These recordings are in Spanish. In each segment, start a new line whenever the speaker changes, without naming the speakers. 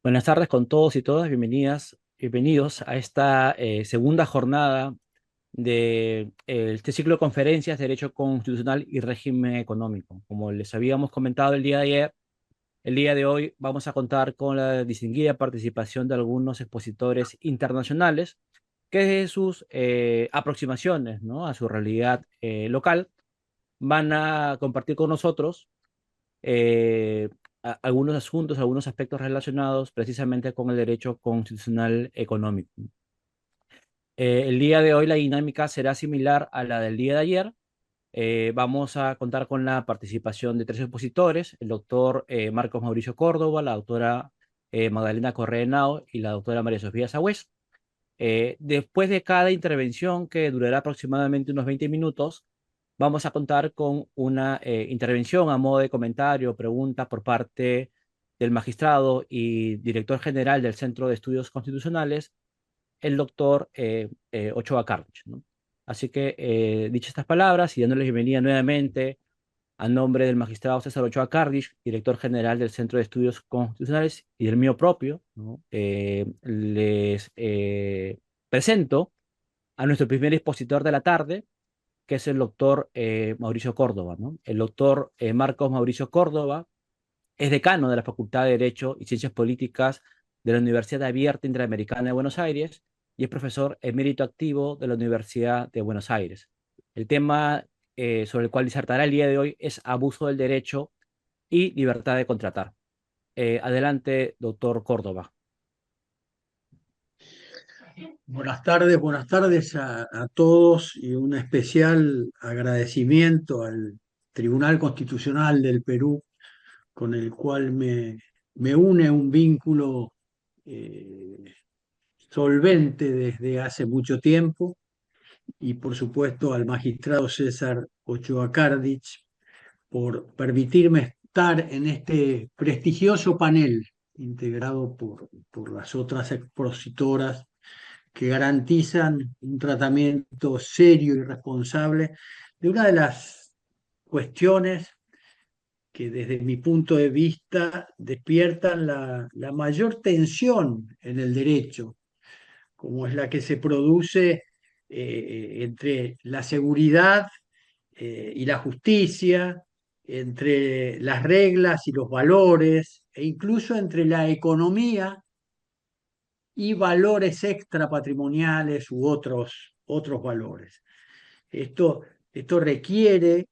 Buenas tardes con todos y todas, bienvenidos a esta segunda jornada de este ciclo de conferencias Derecho Constitucional y Régimen Económico. Como les habíamos comentado el día de ayer, el día de hoy vamos a contar con la distinguida participación de algunos expositores internacionales que desde sus aproximaciones, ¿no?, a su realidad local van a compartir con nosotros eh, algunos asuntos, algunos aspectos relacionados precisamente con el derecho constitucional económico. El día de hoy la dinámica será similar a la del día de ayer. Vamos a contar con la participación de tres expositores: el doctor Marcos Mauricio Córdoba, la doctora Magdalena Correa Henao y la doctora María Sofía Sagüez. Después de cada intervención, que durará aproximadamente unos 20 minutos, vamos a contar con una intervención a modo de comentario o pregunta por parte del magistrado y director general del Centro de Estudios Constitucionales, el doctor Ochoa Carlos, ¿no? Así que, dichas estas palabras y dándoles bienvenida nuevamente a nombre del magistrado César Ochoa Cardiff, director general del Centro de Estudios Constitucionales, y del mío propio, ¿no? Les presento a nuestro primer expositor de la tarde, que es el doctor Mauricio Córdoba, ¿no? El doctor Marcos Mauricio Córdoba es decano de la Facultad de Derecho y Ciencias Políticas de la Universidad Abierta Interamericana de Buenos Aires y es profesor emérito activo de la Universidad de Buenos Aires. El tema sobre el cual disertará el día de hoy es abuso del derecho y libertad de contratar. Adelante, doctor Córdoba.
Buenas tardes a todos y un especial agradecimiento al Tribunal Constitucional del Perú, con el cual me une un vínculo eh, solvente desde hace mucho tiempo, y por supuesto al magistrado César Ochoa Cardich por permitirme estar en este prestigioso panel integrado por las otras expositoras que garantizan un tratamiento serio y responsable de una de las cuestiones que desde mi punto de vista despiertan la mayor tensión en el derecho, como es la que se produce entre la seguridad y la justicia, entre las reglas y los valores, e incluso entre la economía y valores extrapatrimoniales u otros valores. Esto requiere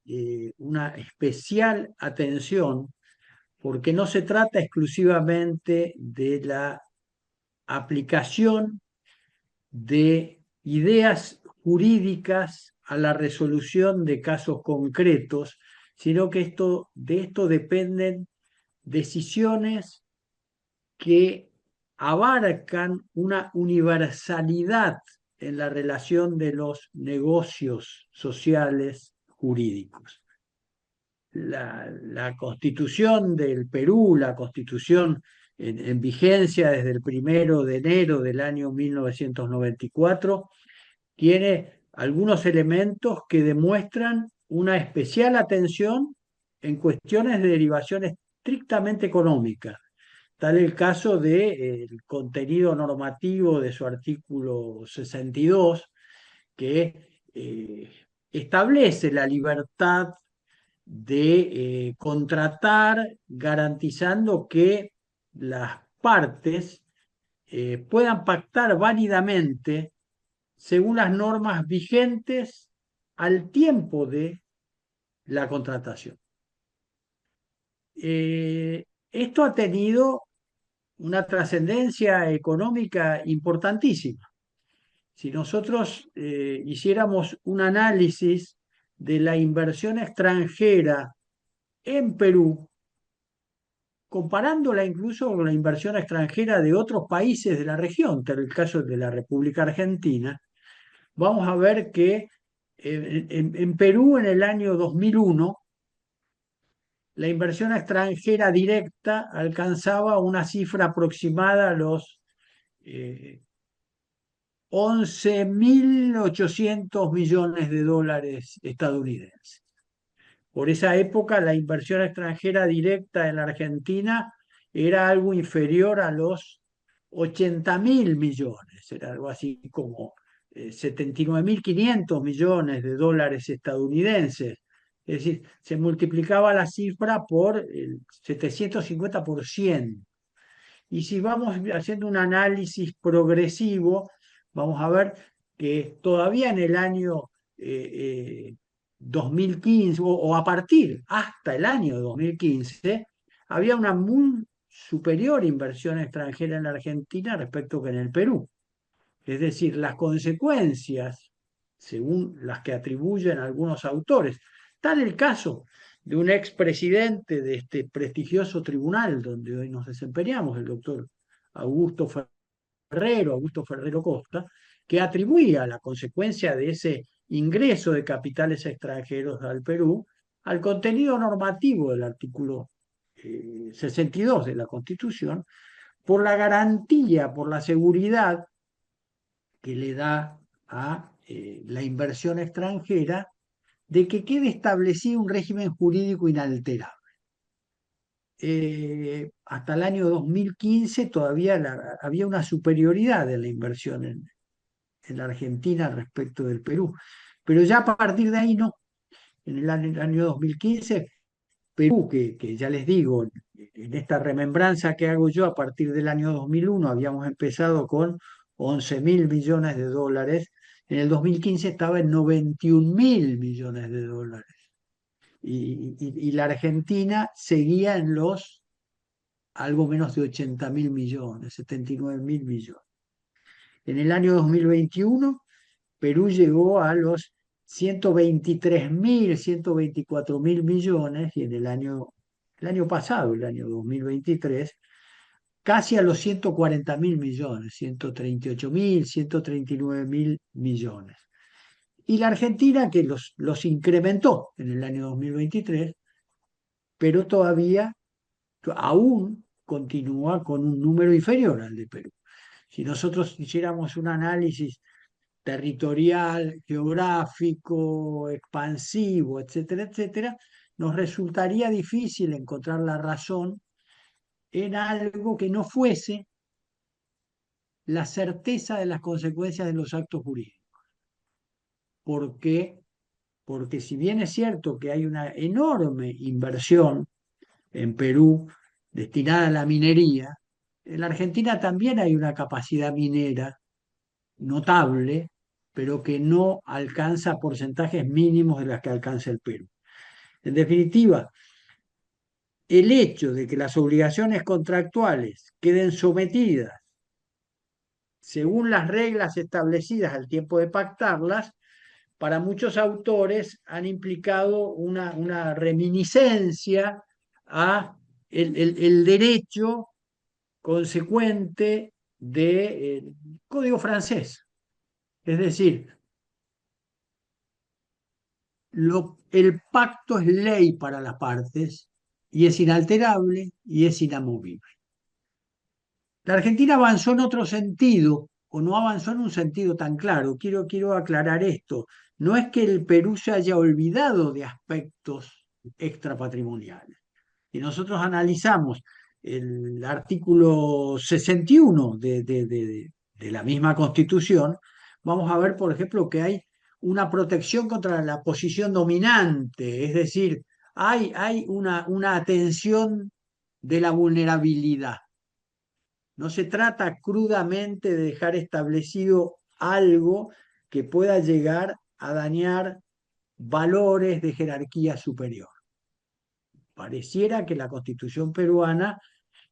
una especial atención, porque no se trata exclusivamente de la aplicación de ideas jurídicas a la resolución de casos concretos, sino que de esto dependen decisiones que abarcan una universalidad en la relación de los negocios sociales jurídicos. La Constitución del Perú, la Constitución en vigencia desde el 1 de enero del año 1994, tiene algunos elementos que demuestran una especial atención en cuestiones de derivación estrictamente económica. Tal el caso del contenido normativo de su artículo 62, que establece la libertad de contratar, garantizando que las partes puedan pactar válidamente según las normas vigentes al tiempo de la contratación. Esto ha tenido una trascendencia económica importantísima. Si nosotros hiciéramos un análisis de la inversión extranjera en Perú, comparándola incluso con la inversión extranjera de otros países de la región, en el caso de la República Argentina, vamos a ver que en Perú, en el año 2001, la inversión extranjera directa alcanzaba una cifra aproximada a los 11.800 millones de dólares estadounidenses. Por esa época, la inversión extranjera directa en la Argentina era algo inferior a los 80.000 millones, era algo así como 79.500 millones de dólares estadounidenses. Es decir, se multiplicaba la cifra por el 750%. Y si vamos haciendo un análisis progresivo, vamos a ver que todavía en el año eh, eh, 2015, o a partir hasta el año 2015, había una muy superior inversión extranjera en la Argentina respecto que en el Perú. Es decir, las consecuencias, según las que atribuyen algunos autores, tal el caso de un expresidente de este prestigioso tribunal donde hoy nos desempeñamos, el doctor Augusto Augusto Ferrero Costa, que atribuía la consecuencia de ese ingreso de capitales extranjeros al Perú al contenido normativo del artículo 62 de la Constitución, por la garantía, por la seguridad que le da a la inversión extranjera de que quede establecido un régimen jurídico inalterable. Hasta el año 2015 todavía había una superioridad de la inversión en la Argentina respecto del Perú, pero ya a partir de ahí no. En el año 2015, Perú, que ya les digo, en esta remembranza que hago yo, a partir del año 2001 habíamos empezado con 11.000 millones de dólares, en el 2015 estaba en 91.000 millones de dólares. Y la Argentina seguía en los algo menos de 80.000 millones, 79.000 millones. En el año 2021, Perú llegó a los 123.000, 124.000 millones, y en el año pasado, el año 2023, casi a los 140.000 millones, 138.000, 139.000 millones. Y la Argentina, que los incrementó en el año 2023, pero todavía aún continúa con un número inferior al de Perú. Si nosotros hiciéramos un análisis territorial, geográfico, expansivo, etcétera, etcétera, nos resultaría difícil encontrar la razón en algo que no fuese la certeza de las consecuencias de los actos jurídicos. ¿Por qué? Porque si bien es cierto que hay una enorme inversión en Perú destinada a la minería, en la Argentina también hay una capacidad minera notable, pero que no alcanza porcentajes mínimos de las que alcanza el Perú. En definitiva, el hecho de que las obligaciones contractuales queden sometidas según las reglas establecidas al tiempo de pactarlas, para muchos autores han implicado una reminiscencia a el derecho consecuente del Código francés. Es decir, el pacto es ley para las partes y es inalterable y es inamovible. La Argentina avanzó en otro sentido, o no avanzó en un sentido tan claro. Quiero aclarar esto. No es que el Perú se haya olvidado de aspectos extrapatrimoniales. Si nosotros analizamos el artículo 61 de la misma Constitución, vamos a ver, por ejemplo, que hay una protección contra la posición dominante, es decir, hay una atención de la vulnerabilidad. No se trata crudamente de dejar establecido algo que pueda llegar a dañar valores de jerarquía superior. Pareciera que la Constitución peruana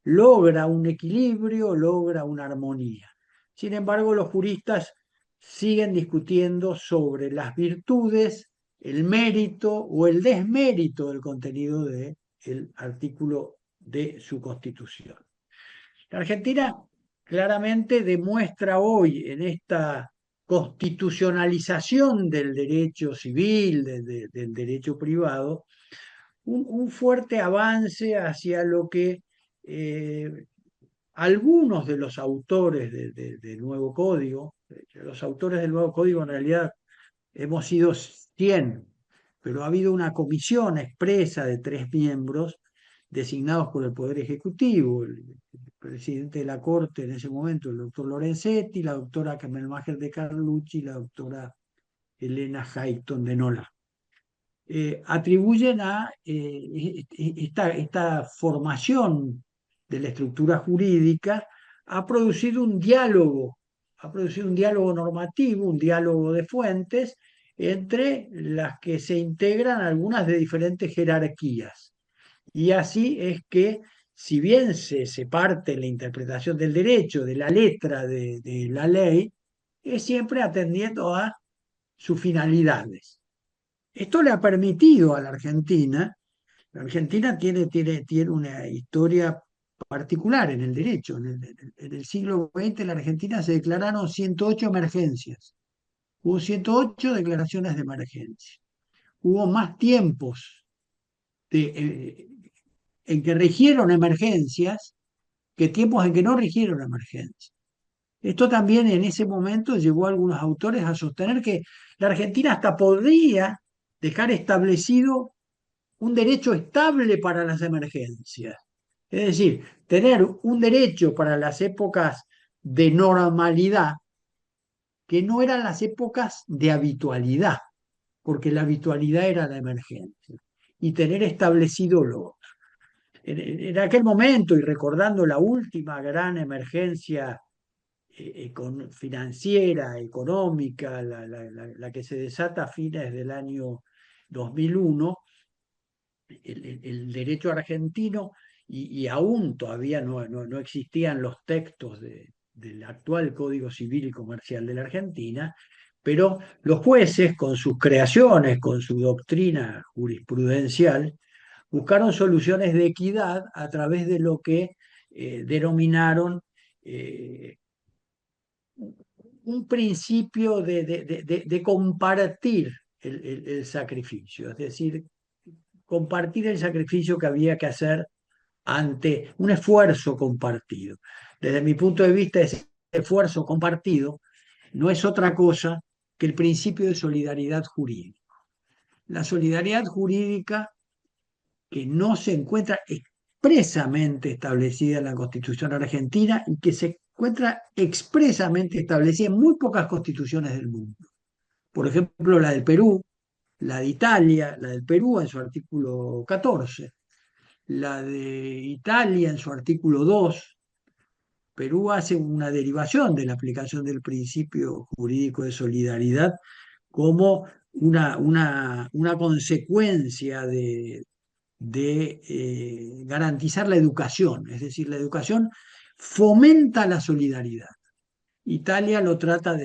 logra un equilibrio, logra una armonía. Sin embargo, los juristas siguen discutiendo sobre las virtudes, el mérito o el desmérito del contenido del artículo de su Constitución. La Argentina claramente demuestra hoy en esta constitucionalización del derecho civil, del derecho privado, un fuerte avance hacia lo que algunos de los autores del nuevo código, los autores del nuevo código en realidad hemos sido 100, pero ha habido una comisión expresa de 3 miembros designados por el Poder Ejecutivo, el presidente de la Corte en ese momento, el doctor Lorenzetti, la doctora Camelmacher de Carlucci y la doctora Elena Hayton de Nola. Atribuyen a esta formación de la estructura jurídica ha producido un diálogo normativo, un diálogo de fuentes entre las que se integran algunas de diferentes jerarquías. Y así es que, si bien se parte en la interpretación del derecho, de la letra de la ley, es siempre atendiendo a sus finalidades. Esto le ha permitido a la Argentina tiene una historia particular en el derecho. En el siglo XX, la Argentina se declararon 108 emergencias. Hubo 108 declaraciones de emergencia. Hubo más tiempos en que rigieron emergencias que tiempos en que no rigieron emergencias. Esto también en ese momento llevó a algunos autores a sostener que la Argentina hasta podría dejar establecido un derecho estable para las emergencias. Es decir, tener un derecho para las épocas de normalidad que no eran las épocas de habitualidad, porque la habitualidad era la emergencia, y tener establecido lo en aquel momento, y recordando la última gran emergencia financiera, económica, la que se desata a fines del año 2001, el derecho argentino, y aún todavía no existían los textos del actual Código Civil y Comercial de la Argentina, pero los jueces, con sus creaciones, con su doctrina jurisprudencial, buscaron soluciones de equidad a través de lo que denominaron eh, un principio de compartir el sacrificio, es decir, compartir el sacrificio que había que hacer ante un esfuerzo compartido. Desde mi punto de vista, ese esfuerzo compartido no es otra cosa que el principio de solidaridad jurídica. La solidaridad jurídica, que no se encuentra expresamente establecida en la Constitución argentina y que se encuentra expresamente establecida en muy pocas constituciones del mundo. Por ejemplo, la del Perú, la de Italia, la del Perú en su artículo 14, la de Italia en su artículo 2. Perú hace una derivación de la aplicación del principio jurídico de solidaridad como una consecuencia de garantizar la educación, es decir, la educación fomenta la solidaridad. Italia lo trata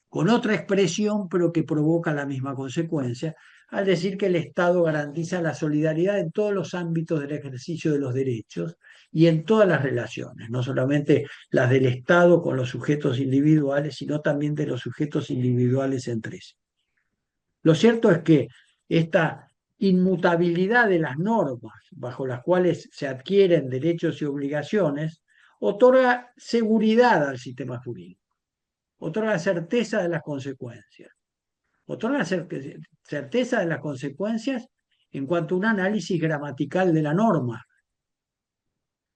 con otra expresión, pero que provoca la misma consecuencia, al decir que el Estado garantiza la solidaridad en todos los ámbitos del ejercicio de los derechos y en todas las relaciones, no solamente las del Estado con los sujetos individuales, sino también de los sujetos individuales entre sí. Lo cierto es que esta inmutabilidad de las normas bajo las cuales se adquieren derechos y obligaciones otorga seguridad al sistema jurídico, otorga certeza de las consecuencias, otorga certeza de las consecuencias en cuanto a un análisis gramatical de la norma.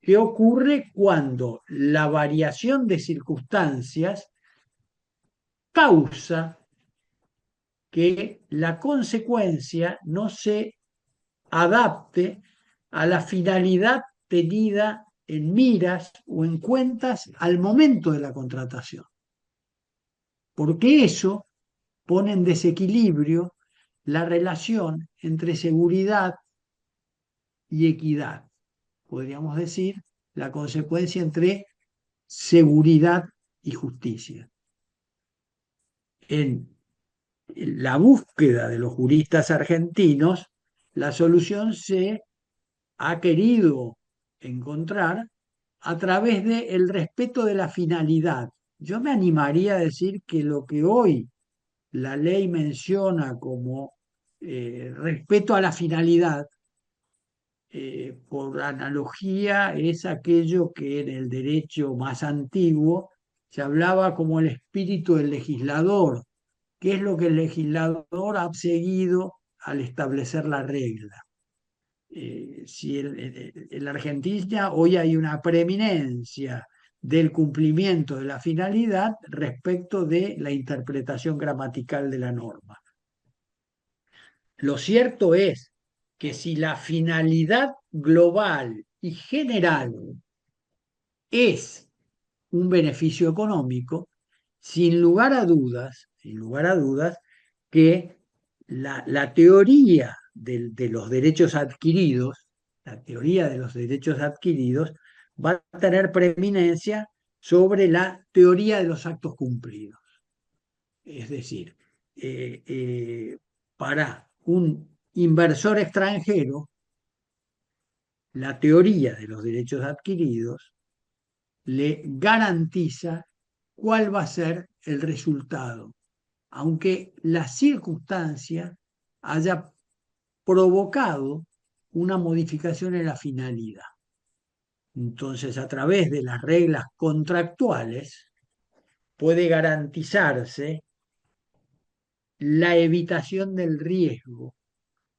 ¿Qué ocurre cuando la variación de circunstancias causa que la consecuencia no se adapte a la finalidad tenida en miras o en cuentas al momento de la contratación? Porque eso pone en desequilibrio la relación entre seguridad y equidad. Podríamos decir la consecuencia entre seguridad y justicia. En la búsqueda de los juristas argentinos, la solución se ha querido encontrar a través del respeto de la finalidad. Yo me animaría a decir que lo que hoy la ley menciona como respeto a la finalidad, por analogía, es aquello que en el derecho más antiguo se hablaba como el espíritu del legislador, que es lo que el legislador ha seguido al establecer la regla. si en la Argentina hoy hay una preeminencia del cumplimiento de la finalidad respecto de la interpretación gramatical de la norma. Lo cierto es que si la finalidad global y general es un beneficio económico, sin lugar a dudas, que la teoría de los derechos adquiridos, la teoría de los derechos adquiridos va a tener preeminencia sobre la teoría de los actos cumplidos. Es decir, para un inversor extranjero, la teoría de los derechos adquiridos le garantiza cuál va a ser el resultado, aunque la circunstancia haya provocado una modificación en la finalidad. Entonces, a través de las reglas contractuales, puede garantizarse la evitación del riesgo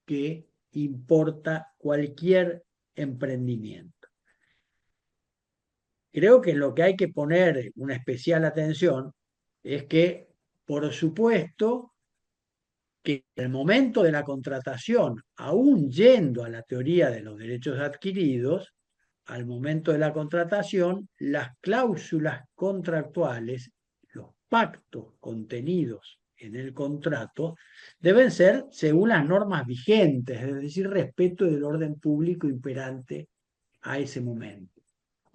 que importa cualquier emprendimiento. Creo que lo que hay que poner una especial atención es que, por supuesto, que en el momento de la contratación, aún yendo a la teoría de los derechos adquiridos, al momento de la contratación, las cláusulas contractuales, los pactos contenidos en el contrato, deben ser según las normas vigentes, es decir, respeto del orden público imperante a ese momento.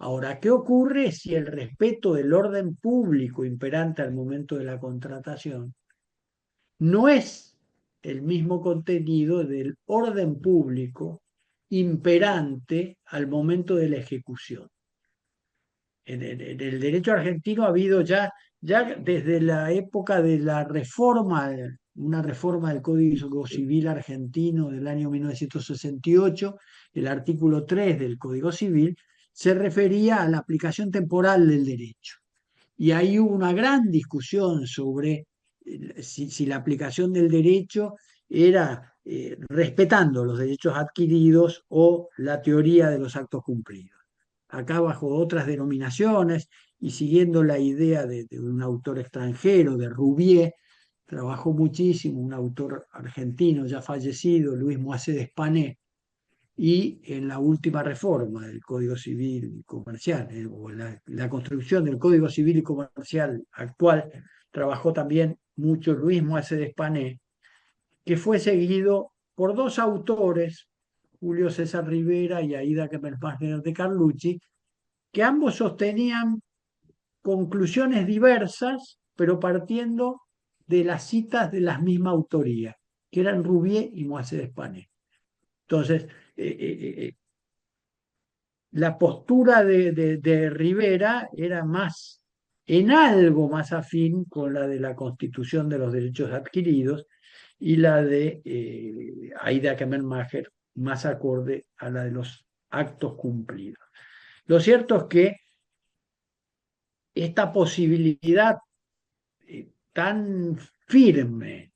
Ahora, ¿qué ocurre si el respeto del orden público imperante al momento de la contratación no es el mismo contenido del orden público imperante al momento de la ejecución? En el derecho argentino ha habido ya desde la época de la reforma, una reforma del Código Civil argentino del año 1968, el artículo 3 del Código Civil, se refería a la aplicación temporal del derecho. Y ahí hubo una gran discusión sobre si la aplicación del derecho era respetando los derechos adquiridos o la teoría de los actos cumplidos. Acá bajo otras denominaciones y siguiendo la idea de un autor extranjero, de Rouvier, trabajó muchísimo, un autor argentino ya fallecido, Luis Moisés de Espané, y en la última reforma del Código Civil y Comercial, o la construcción del Código Civil y Comercial actual, trabajó también mucho Luis Moisés de Espané, que fue seguido por dos autores, Julio César Rivera y Aida Kemmermacher de Carlucci, que ambos sostenían conclusiones diversas, pero partiendo de las citas de la misma autoría, que eran Rouvier y Moisés de Espané. Entonces, la postura de Rivera era más, en algo más afín con la de la Constitución de los Derechos Adquiridos y la de Aida Kemmermacher más acorde a la de los actos cumplidos. Lo cierto es que esta posibilidad tan firme,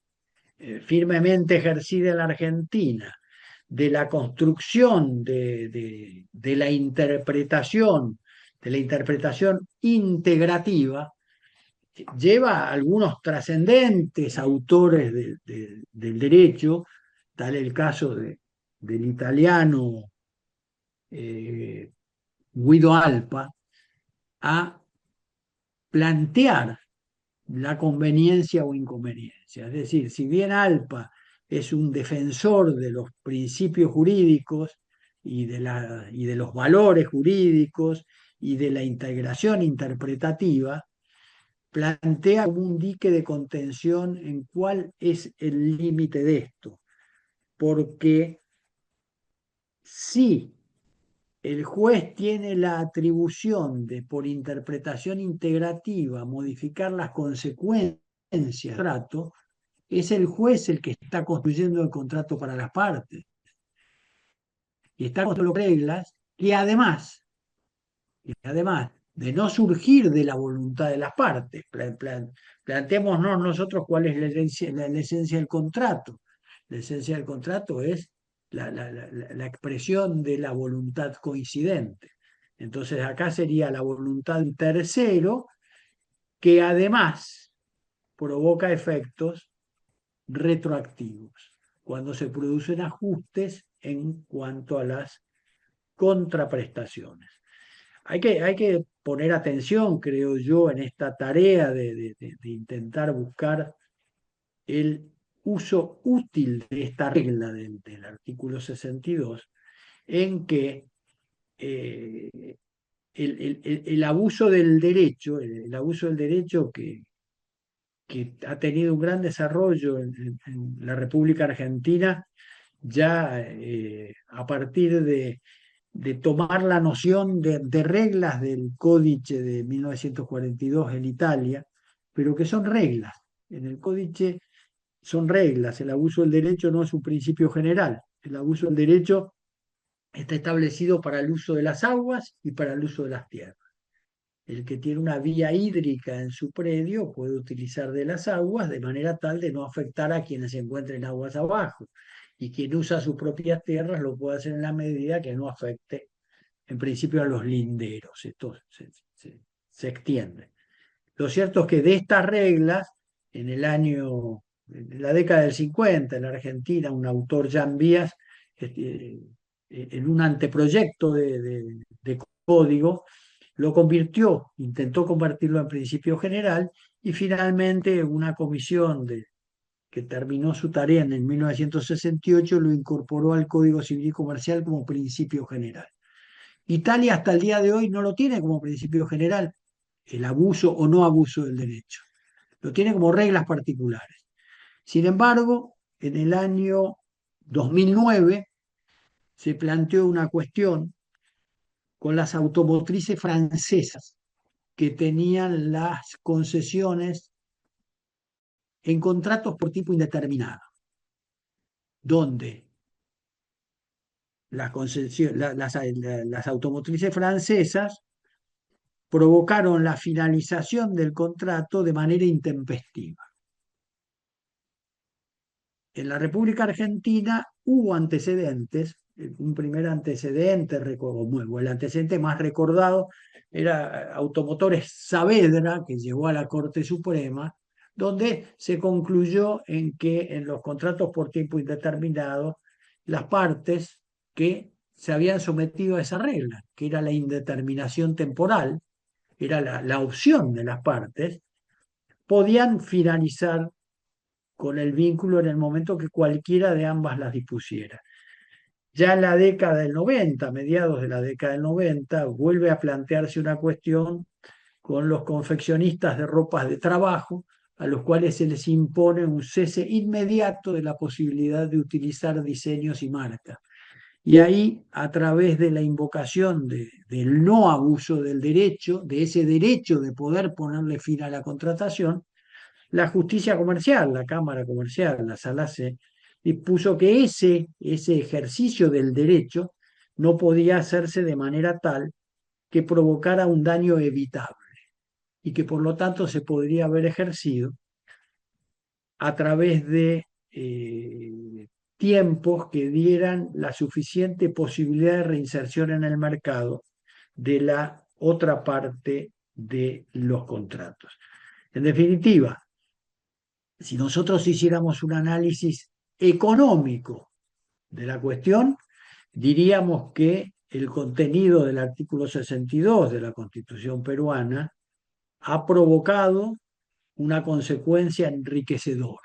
firmemente ejercida en la Argentina, de la construcción de la interpretación integrativa, lleva a algunos trascendentes autores del derecho, tal el caso del italiano Guido Alpa, a plantear la conveniencia o inconveniencia. Es decir, si bien Alpa es un defensor de los principios jurídicos y de los valores jurídicos y de la integración interpretativa, plantea como un dique de contención en cuál es el límite de esto. Porque si el juez tiene la atribución de, por interpretación integrativa, modificar las consecuencias del contrato, es el juez el que está construyendo el contrato para las partes. Y está construyendo reglas que además de no surgir de la voluntad de las partes, planteémonos nosotros cuál es la esencia del contrato. La esencia del contrato es la expresión de la voluntad coincidente. Entonces acá sería la voluntad de un tercero que además provoca efectos retroactivos cuando se producen ajustes en cuanto a las contraprestaciones. Hay que poner atención, creo yo, en esta tarea de intentar buscar el uso útil de esta regla del artículo 62, en que eh, el abuso del derecho, el abuso del derecho que ha tenido un gran desarrollo en la República Argentina, ya a partir de tomar la noción de reglas del Códice de 1942 en Italia, pero que son reglas. En el Códice son reglas, el abuso del derecho no es un principio general, el abuso del derecho está establecido para el uso de las aguas y para el uso de las tierras. El que tiene una vía hídrica en su predio puede utilizar de las aguas de manera tal de no afectar a quienes se encuentren aguas abajo. Y quien usa sus propias tierras lo puede hacer en la medida que no afecte, en principio, a los linderos. Esto se extiende. Lo cierto es que de estas reglas, en la década del 50, en la Argentina, un autor, Jan Vías, en un anteproyecto de código, lo convirtió, intentó convertirlo en principio general y finalmente una comisión que terminó su tarea en el 1968 lo incorporó al Código Civil y Comercial como principio general. Italia hasta el día de hoy no lo tiene como principio general, el abuso o no abuso del derecho. Lo tiene como reglas particulares. Sin embargo, en el año 2009 se planteó una cuestión con las automotrices francesas que tenían las concesiones en contratos por tiempo indeterminado, donde las automotrices francesas provocaron la finalización del contrato de manera intempestiva. En la República Argentina hubo antecedentes, un primer antecedente, o el antecedente más recordado era Automotores Saavedra, que llegó a la Corte Suprema, donde se concluyó en que en los contratos por tiempo indeterminado, las partes que se habían sometido a esa regla, que era la indeterminación temporal, era la opción de las partes, podían finalizar con el vínculo en el momento que cualquiera de ambas las dispusiera. Ya en la década del 90, mediados de la década del 90, vuelve a plantearse una cuestión con los confeccionistas de ropas de trabajo, a los cuales se les impone un cese inmediato de la posibilidad de utilizar diseños y marcas. Y ahí, a través de la invocación del no abuso del derecho, de ese derecho de poder ponerle fin a la contratación, la justicia comercial, la Cámara Comercial, la Sala C, dispuso que ese ejercicio del derecho no podía hacerse de manera tal que provocara un daño evitable y que por lo tanto se podría haber ejercido a través de tiempos que dieran la suficiente posibilidad de reinserción en el mercado de la otra parte de los contratos. En definitiva, si nosotros hiciéramos un análisis económico de la cuestión, diríamos que el contenido del artículo 62 de la Constitución peruana ha provocado una consecuencia enriquecedora.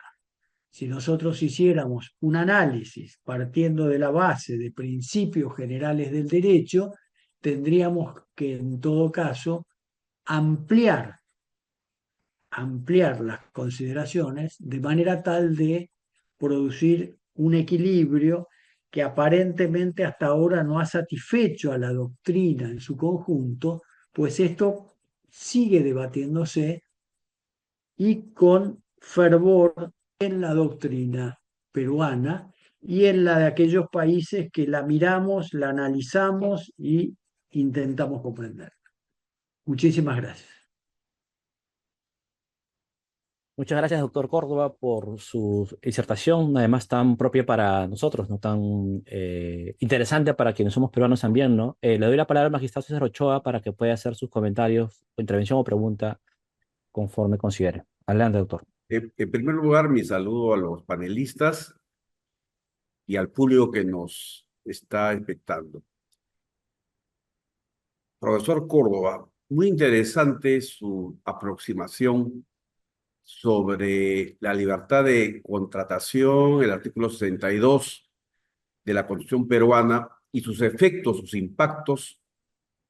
Si nosotros hiciéramos un análisis partiendo de la base de principios generales del derecho, tendríamos que, en todo caso, ampliar las consideraciones de manera tal de producir un equilibrio que aparentemente hasta ahora no ha satisfecho a la doctrina en su conjunto, pues esto sigue debatiéndose y con fervor en la doctrina peruana y en la de aquellos países que la miramos, la analizamos y intentamos comprender. Muchísimas gracias.
Muchas gracias, doctor Córdoba, por su disertación, además tan propia para nosotros, no tan interesante para quienes somos peruanos también, ¿no? Le doy la palabra al magistrado César Ochoa para que pueda hacer sus comentarios, o intervención o pregunta conforme considere. Adelante, doctor.
En primer lugar, mi saludo a los panelistas y al público que nos está expectando. Profesor Córdoba, muy interesante su aproximación sobre la libertad de contratación, el artículo 62 de la Constitución peruana y sus efectos, sus impactos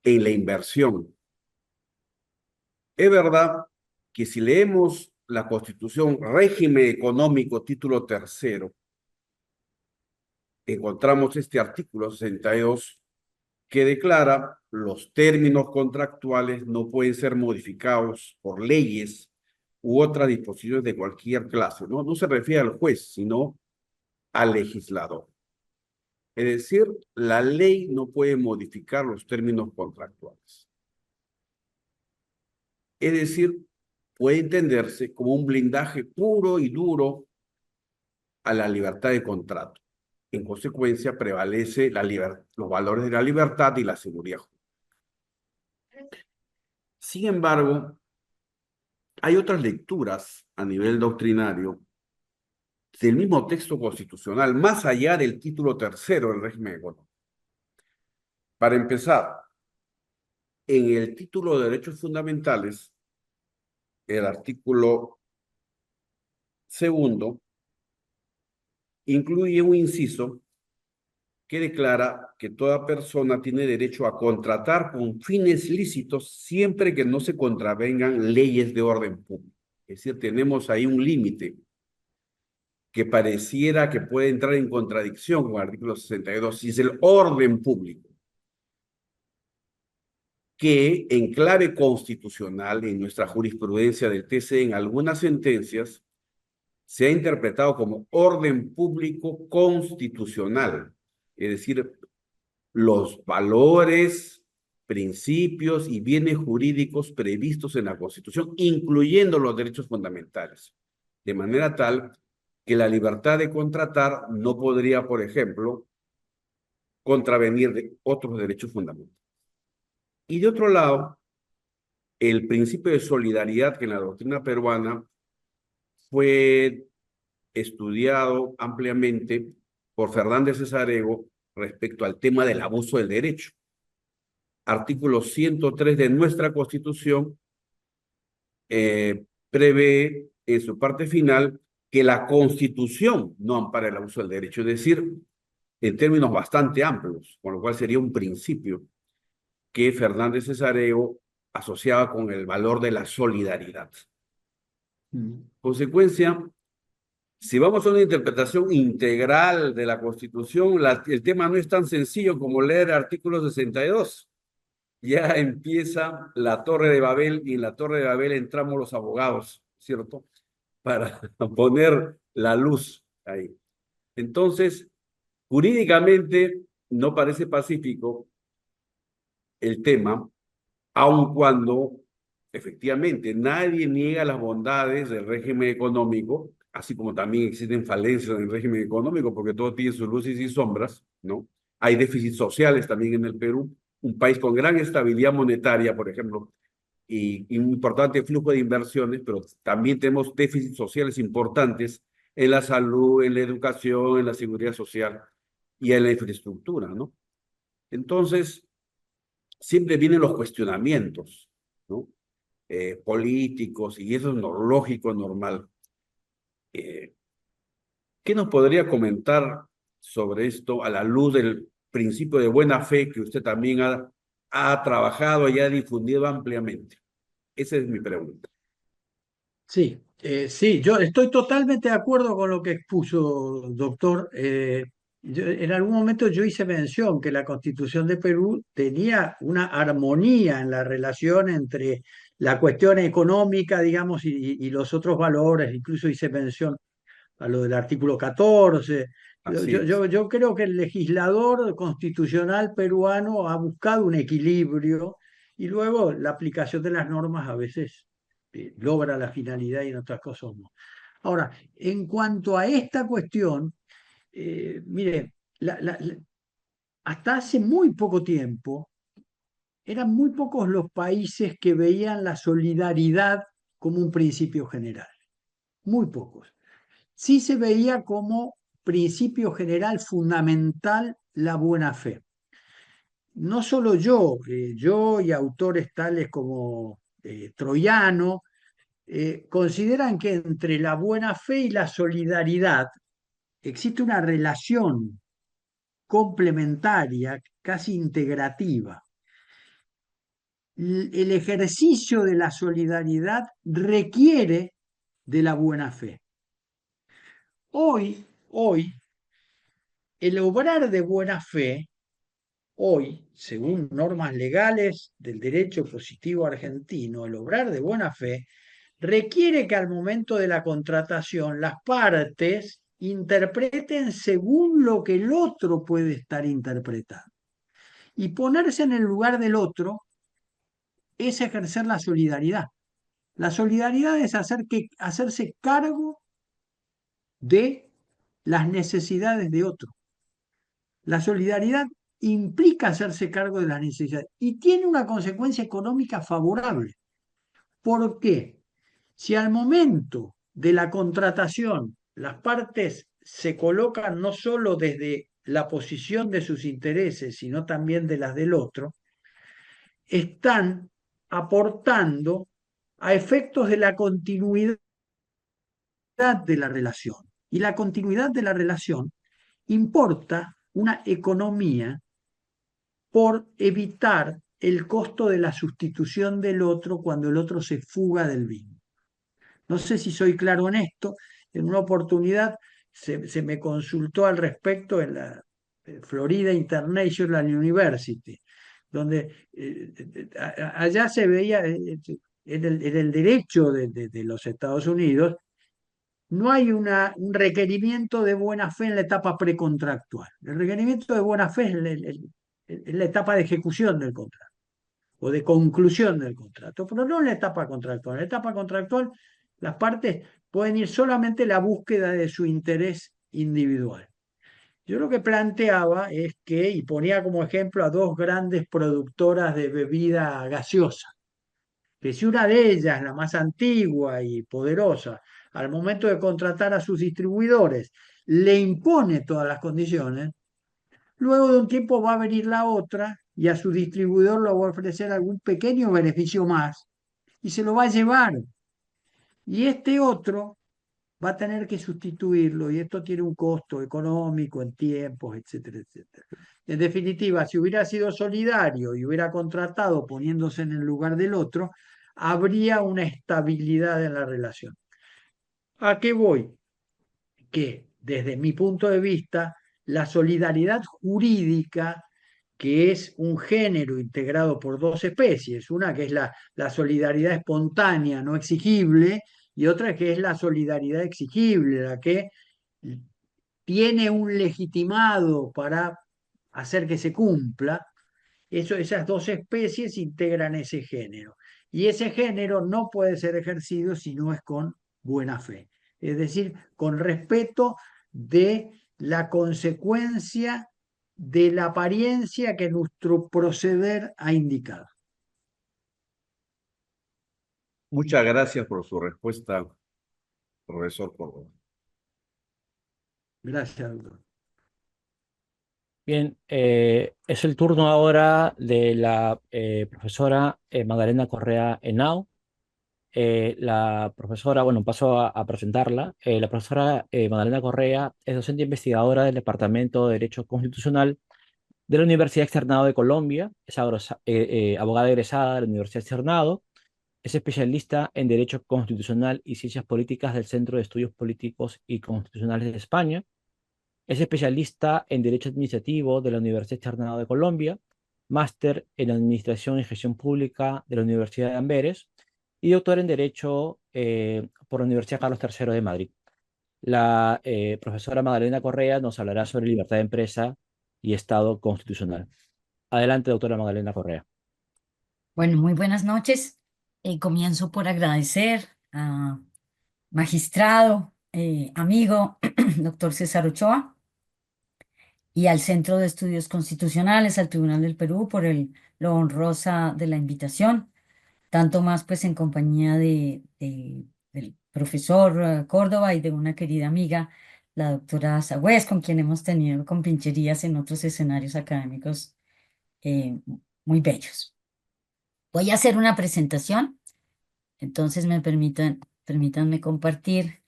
en la inversión. Es verdad que si leemos la Constitución, régimen económico, título tercero, encontramos este artículo 62 que declara los términos contractuales no pueden ser modificados por leyes u otras disposiciones de cualquier clase. No se refiere al juez, sino al legislador. Es decir, la ley no puede modificar los términos contractuales. Es decir, puede entenderse como un blindaje puro y duro a la libertad de contrato. En consecuencia, prevalece los valores de la libertad y la seguridad. Sin embargo, hay otras lecturas a nivel doctrinario del mismo texto constitucional, más allá del título tercero del régimen económico. Para empezar, en el título de derechos fundamentales, el artículo segundo incluye un inciso que declara que toda persona tiene derecho a contratar con fines lícitos siempre que no se contravengan leyes de orden público. Es decir, tenemos ahí un límite que pareciera que puede entrar en contradicción con el artículo 62, si es el orden público, que en clave constitucional, en nuestra jurisprudencia del TC, en algunas sentencias, se ha interpretado como orden público constitucional, es decir, los valores, principios y bienes jurídicos previstos en la Constitución, incluyendo los derechos fundamentales, de manera tal que la libertad de contratar no podría, por ejemplo, contravenir de otros derechos fundamentales. Y de otro lado, el principio de solidaridad que en la doctrina peruana fue estudiado ampliamente por Fernández Cesarego respecto al tema del abuso del derecho. Artículo 103 de nuestra Constitución prevé en su parte final que la Constitución no ampara el abuso del derecho, es decir, en términos bastante amplios, con lo cual sería un principio que Fernández Cesareo asociaba con el valor de la solidaridad. Consecuencia, si vamos a una interpretación integral de la Constitución, el tema no es tan sencillo como leer el artículo 62. Ya empieza la Torre de Babel y en la Torre de Babel entramos los abogados, ¿cierto? Para poner la luz ahí. Entonces, jurídicamente no parece pacífico el tema, aun cuando efectivamente nadie niega las bondades del régimen económico, así como también existen falencias en el régimen económico, porque todo tiene sus luces y sombras, ¿no? Hay déficits sociales también en el Perú, un país con gran estabilidad monetaria, por ejemplo, y un importante flujo de inversiones, pero también tenemos déficits sociales importantes en la salud, en la educación, en la seguridad social y en la infraestructura, ¿no? Entonces, siempre vienen los cuestionamientos, ¿no? Políticos, y eso es lógico, normal. ¿Qué nos podría comentar sobre esto a la luz del principio de buena fe que usted también ha trabajado y ha difundido ampliamente? Esa es mi pregunta.
Sí, sí, yo estoy totalmente de acuerdo con lo que expuso, doctor. En algún momento yo hice mención que la Constitución de Perú tenía una armonía en la relación entre la cuestión económica, digamos, y los otros valores. Incluso hice mención a lo del artículo 14.
Así es.
Yo creo que el legislador constitucional peruano ha buscado un equilibrio y luego la aplicación de las normas a veces logra la finalidad y en otras cosas no. Ahora, en cuanto a esta cuestión, mire, hasta hace muy poco tiempo, eran muy pocos los países que veían la solidaridad como un principio general, muy pocos. Sí se veía como principio general fundamental la buena fe. No solo yo y autores tales como Troyano, consideran que entre la buena fe y la solidaridad existe una relación complementaria, casi integrativa. El ejercicio de la solidaridad requiere de la buena fe. Hoy, el obrar de buena fe, hoy, según normas legales del derecho positivo argentino, el obrar de buena fe requiere que al momento de la contratación las partes interpreten según lo que el otro puede estar interpretando. Y ponerse en el lugar del otro es ejercer la solidaridad. La solidaridad es hacerse cargo de las necesidades de otro. La solidaridad implica hacerse cargo de las necesidades y tiene una consecuencia económica favorable. ¿Por qué? Si al momento de la contratación las partes se colocan no solo desde la posición de sus intereses, sino también de las del otro, están aportando a efectos de la continuidad de la relación. Y la continuidad de la relación importa una economía por evitar el costo de la sustitución del otro cuando el otro se fuga del vínculo. No sé si soy claro en esto. En una oportunidad se me consultó al respecto en la Florida International University, donde allá se veía en el derecho de los Estados Unidos, no hay un requerimiento de buena fe en la etapa precontractual. El requerimiento de buena fe es la etapa de ejecución del contrato o de conclusión del contrato, pero no en la etapa contractual. En la etapa contractual, las partes pueden ir solamente en la búsqueda de su interés individual. Yo lo que planteaba es que, y ponía como ejemplo a dos grandes productoras de bebida gaseosa, que si una de ellas, la más antigua y poderosa, al momento de contratar a sus distribuidores, le impone todas las condiciones, luego de un tiempo va a venir la otra y a su distribuidor le va a ofrecer algún pequeño beneficio más y se lo va a llevar. Y este otro va a tener que sustituirlo y esto tiene un costo económico en tiempos, etcétera, etcétera. En definitiva, si hubiera sido solidario y hubiera contratado poniéndose en el lugar del otro, habría una estabilidad en la relación. ¿A qué voy? Que desde mi punto de vista, la solidaridad jurídica, que es un género integrado por dos especies, una que es la solidaridad espontánea, no exigible, y otra que es la solidaridad exigible, la que tiene un legitimado para hacer que se cumpla. Esas dos especies integran ese género. Y ese género no puede ser ejercido si no es con buena fe. Es decir, con respeto de la consecuencia de la apariencia que nuestro proceder ha indicado.
Muchas gracias por su respuesta, profesor Córdoba.
Gracias, doctor.
Bien, es el turno ahora de la profesora Magdalena Correa Henao. La profesora, bueno, paso a presentarla. La profesora Magdalena Correa es docente investigadora del Departamento de Derecho Constitucional de la Universidad Externado de Colombia, es abogada egresada de la Universidad Externado, es especialista en Derecho Constitucional y Ciencias Políticas del Centro de Estudios Políticos y Constitucionales de España, es especialista en Derecho Administrativo de la Universidad Externado de Colombia, máster en Administración y Gestión Pública de la Universidad de Amberes y doctor en Derecho por la Universidad Carlos III de Madrid. La profesora Magdalena Correa nos hablará sobre libertad de empresa y Estado constitucional. Adelante, doctora Magdalena Correa.
Bueno, muy buenas noches. Comienzo por agradecer a magistrado, amigo, doctor César Ochoa, y al Centro de Estudios Constitucionales, al Tribunal del Perú, por lo honrosa de la invitación, tanto más pues en compañía del profesor Córdoba y de una querida amiga, la doctora Sagüez, con quien hemos tenido compincherías en otros escenarios académicos eh, muy bellos. Voy a hacer una presentación, entonces permítanme compartir.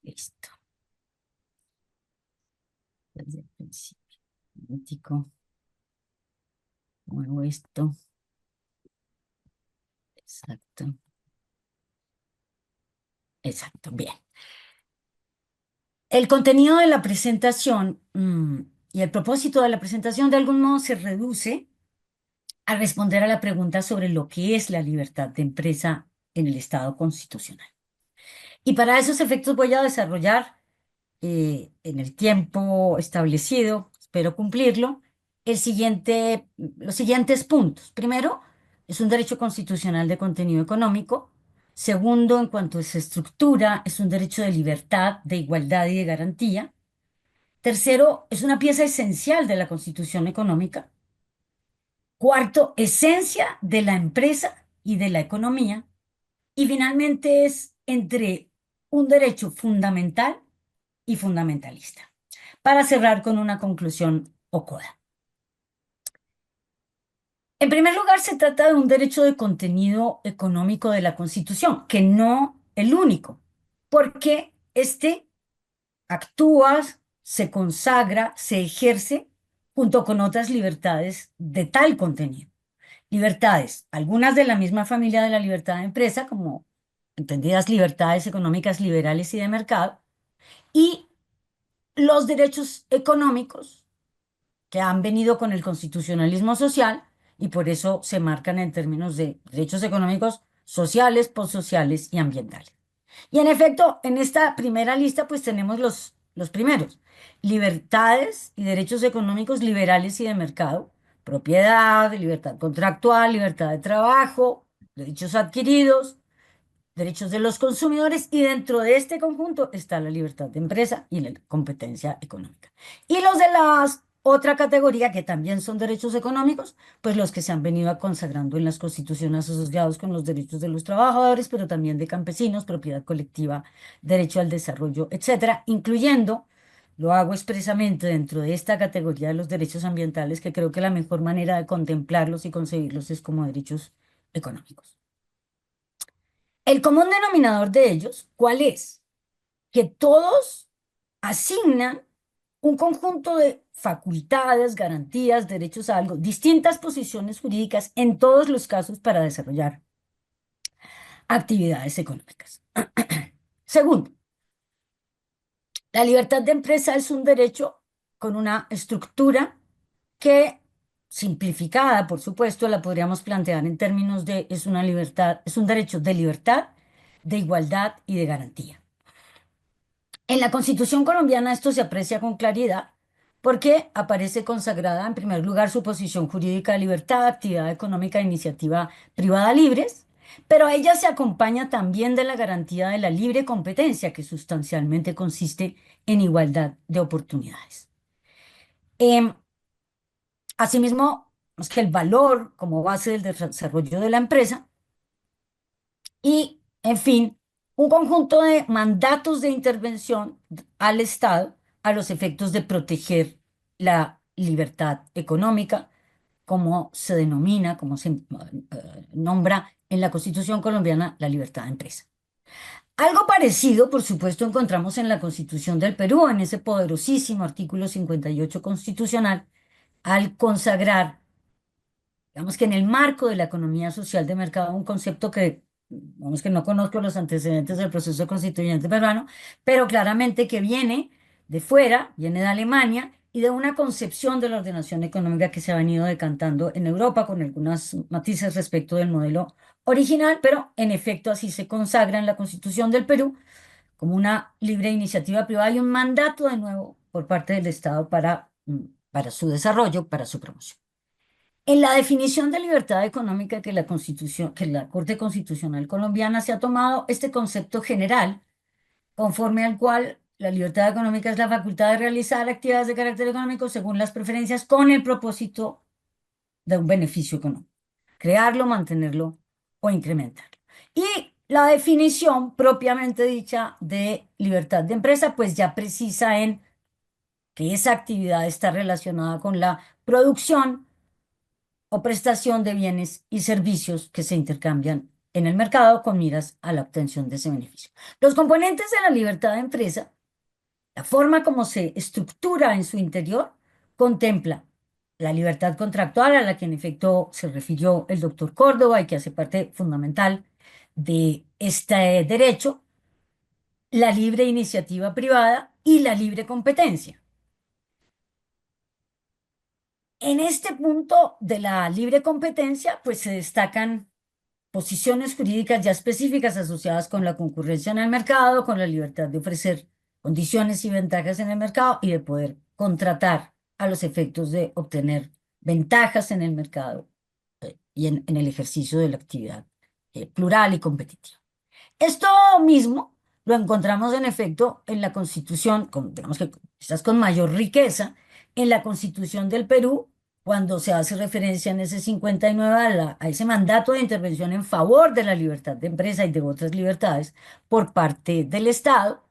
Listo. Desde el principio. Un momentico. Muevo esto. Exacto. Exacto. Bien. El contenido de la presentación y el propósito de la presentación de algún modo se reduce a responder a la pregunta sobre lo que es la libertad de empresa en el Estado constitucional. Y para esos efectos voy a desarrollar en el tiempo establecido, espero cumplirlo, los siguientes puntos. Primero, es un derecho constitucional de contenido económico. Segundo, en cuanto a su estructura, es un derecho de libertad, de igualdad y de garantía. Tercero, es una pieza esencial de la Constitución económica. Cuarto, esencia de la empresa y de la economía. Y finalmente es entre un derecho fundamental y fundamentalista. Para cerrar con una conclusión o coda. En primer lugar, se trata de un derecho de contenido económico de la Constitución, que no el único, porque este actúa, se consagra, se ejerce junto con otras libertades de tal contenido. Libertades, algunas de la misma familia de la libertad de empresa, como entendidas libertades económicas liberales y de mercado, y los derechos económicos que han venido con el constitucionalismo social y por eso se marcan en términos de derechos económicos sociales, postsociales y ambientales. Y en efecto, en esta primera lista pues tenemos los primeros, libertades y derechos económicos liberales y de mercado, propiedad, libertad contractual, libertad de trabajo, derechos adquiridos, derechos de los consumidores y dentro de este conjunto está la libertad de empresa y la competencia económica. Y los de la otra categoría, que también son derechos económicos, pues los que se han venido consagrando en las constituciones asociados con los derechos de los trabajadores, pero también de campesinos, propiedad colectiva, derecho al desarrollo, etcétera, incluyendo, lo hago expresamente dentro de esta categoría de los derechos ambientales, que creo que la mejor manera de contemplarlos y concebirlos es como derechos económicos. El común denominador de ellos, ¿cuál es? Que todos asignan un conjunto de facultades, garantías, derechos a algo, distintas posiciones jurídicas en todos los casos para desarrollar actividades económicas. Segundo, la libertad de empresa es un derecho con una estructura que, simplificada, por supuesto, la podríamos plantear en términos de es una libertad, es un derecho de libertad, de igualdad y de garantía. En la Constitución colombiana esto se aprecia con claridad porque aparece consagrada en primer lugar su posición jurídica de libertad, actividad económica e iniciativa privada libres, pero a ella se acompaña también de la garantía de la libre competencia, que sustancialmente consiste en igualdad de oportunidades. Em, Asimismo, es que el valor como base del desarrollo de la empresa y, en fin, un conjunto de mandatos de intervención al Estado a los efectos de proteger la libertad económica, como se denomina, como se nombra en la Constitución colombiana, la libertad de empresa. Algo parecido, por supuesto, encontramos en la Constitución del Perú, en ese poderosísimo artículo 58 constitucional, al consagrar, digamos que en el marco de la economía social de mercado, un concepto que, vamos que no conozco los antecedentes del proceso constituyente peruano, pero claramente que viene de fuera, viene de Alemania y de una concepción de la ordenación económica que se ha venido decantando en Europa con algunos matices respecto del modelo original, pero en efecto así se consagra en la Constitución del Perú como una libre iniciativa privada y un mandato de nuevo por parte del Estado para su desarrollo, para su promoción. En la definición de libertad económica que la Constitución, que la Corte Constitucional colombiana se ha tomado este concepto general, conforme al cual la libertad económica es la facultad de realizar actividades de carácter económico según las preferencias con el propósito de un beneficio económico, crearlo, mantenerlo o incrementarlo. Y la definición propiamente dicha de libertad de empresa, pues ya precisa en que esa actividad está relacionada con la producción o prestación de bienes y servicios que se intercambian en el mercado con miras a la obtención de ese beneficio. Los componentes de la libertad de empresa, la forma como se estructura en su interior, contempla la libertad contractual a la que en efecto se refirió el doctor Córdoba y que hace parte fundamental de este derecho, la libre iniciativa privada y la libre competencia. En este punto de la libre competencia, pues se destacan posiciones jurídicas ya específicas asociadas con la concurrencia en el mercado, con la libertad de ofrecer condiciones y ventajas en el mercado y de poder contratar a los efectos de obtener ventajas en el mercado y en el ejercicio de la actividad plural y competitiva. Esto mismo lo encontramos en efecto en la Constitución, digamos que quizás con mayor riqueza, en la Constitución del Perú, cuando se hace referencia en ese 59 a ese mandato de intervención en favor de la libertad de empresa y de otras libertades por parte del Estado.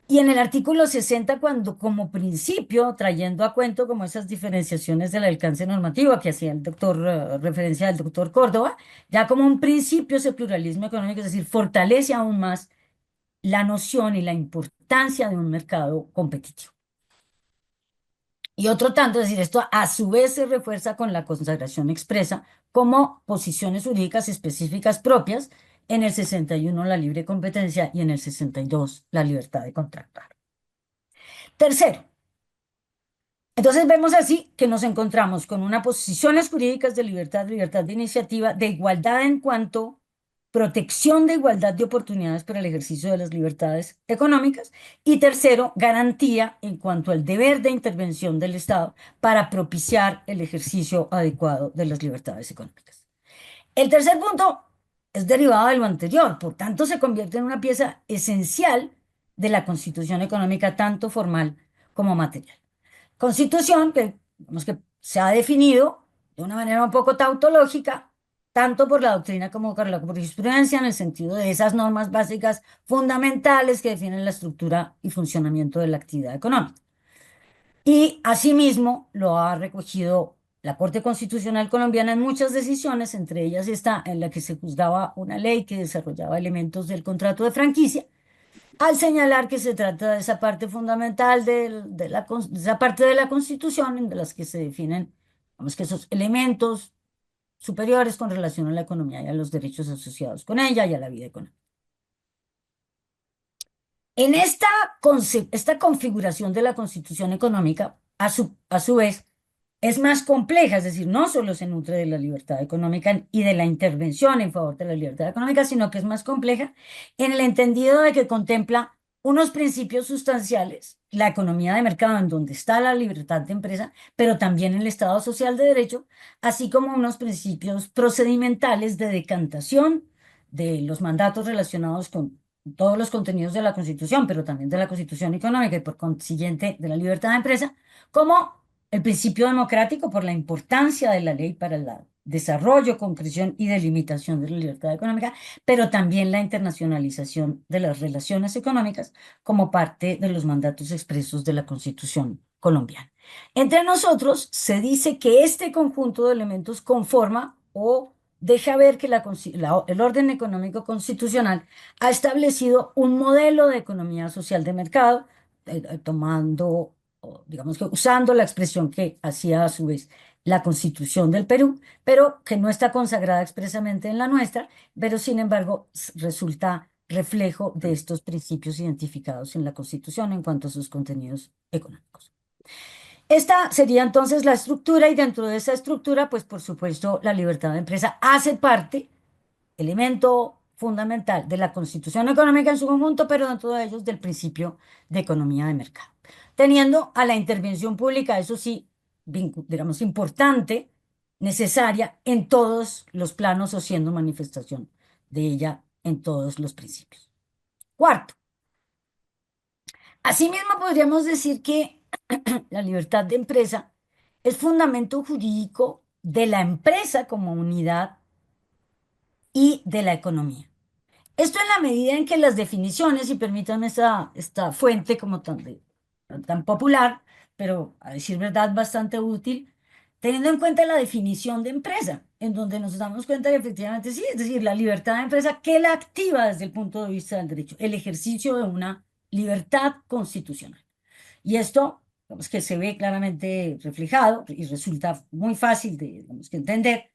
Y en el artículo 60, cuando como principio, trayendo a cuento como esas diferenciaciones del alcance normativo que hacía el doctor, referencia del doctor Córdoba, ya como un principio ese pluralismo económico, es decir, fortalece aún más la noción y la importancia de un mercado competitivo. Y otro tanto, es decir, esto a su vez se refuerza con la consagración expresa como posiciones jurídicas específicas propias en el 61 la libre competencia y en el 62 la libertad de contratar. Tercero, entonces vemos así que nos encontramos con unas posiciones jurídicas de libertad, libertad de iniciativa, de igualdad en cuanto protección de igualdad de oportunidades para el ejercicio de las libertades económicas y tercero, garantía en cuanto al deber de intervención del Estado para propiciar el ejercicio adecuado de las libertades económicas. El tercer punto es derivado de lo anterior, por tanto se convierte en una pieza esencial de la Constitución económica, tanto formal como material. Constitución que, digamos que se ha definido de una manera un poco tautológica, tanto por la doctrina como por la jurisprudencia, en el sentido de esas normas básicas fundamentales que definen la estructura y funcionamiento de la actividad económica. Y asimismo lo ha recogido la Corte Constitucional colombiana en muchas decisiones, entre ellas esta en la que se juzgaba una ley que desarrollaba elementos del contrato de franquicia, al señalar que se trata de esa parte fundamental de esa parte de la Constitución en las que se definen, vamos, que esos elementos superiores con relación a la economía y a los derechos asociados con ella y a la vida económica. En esta configuración de la Constitución económica, a su vez, es más compleja, es decir, no solo se nutre de la libertad económica y de la intervención en favor de la libertad económica, sino que es más compleja en el entendido de que contempla unos principios sustanciales, la economía de mercado en donde está la libertad de empresa, pero también el Estado social de derecho, así como unos principios procedimentales de decantación de los mandatos relacionados con todos los contenidos de la Constitución, pero también de la Constitución económica y por consiguiente de la libertad de empresa, como el principio democrático por la importancia de la ley para el desarrollo, concreción y delimitación de la libertad económica, pero también la internacionalización de las relaciones económicas como parte de los mandatos expresos de la Constitución colombiana. Entre nosotros se dice que este conjunto de elementos conforma o deja ver que el orden económico constitucional ha establecido un modelo de economía social de mercado, tomando, digamos que usando la expresión que hacía a su vez la Constitución del Perú, pero que no está consagrada expresamente en la nuestra, pero sin embargo resulta reflejo de estos principios identificados en la Constitución en cuanto a sus contenidos económicos. Esta sería entonces la estructura y dentro de esa estructura, pues por supuesto, la libertad de empresa hace parte, elemento fundamental de la Constitución económica en su conjunto, pero dentro de ellos del principio de economía de mercado. Teniendo a la intervención pública, eso sí, digamos, importante necesaria en todos los planos o siendo manifestación de ella en todos los principios. Cuarto, asimismo podríamos decir que la libertad de empresa es fundamento jurídico de la empresa como unidad y de la economía. Esto en la medida en que las definiciones, y permítanme esta fuente como tan popular, pero a decir verdad bastante útil, teniendo en cuenta la definición de empresa, en donde nos damos cuenta que efectivamente sí, es decir, la libertad de empresa, ¿qué la activa desde el punto de vista del derecho? El ejercicio de una libertad constitucional. Y esto, digamos, que se ve claramente reflejado y resulta muy fácil de, digamos, que entender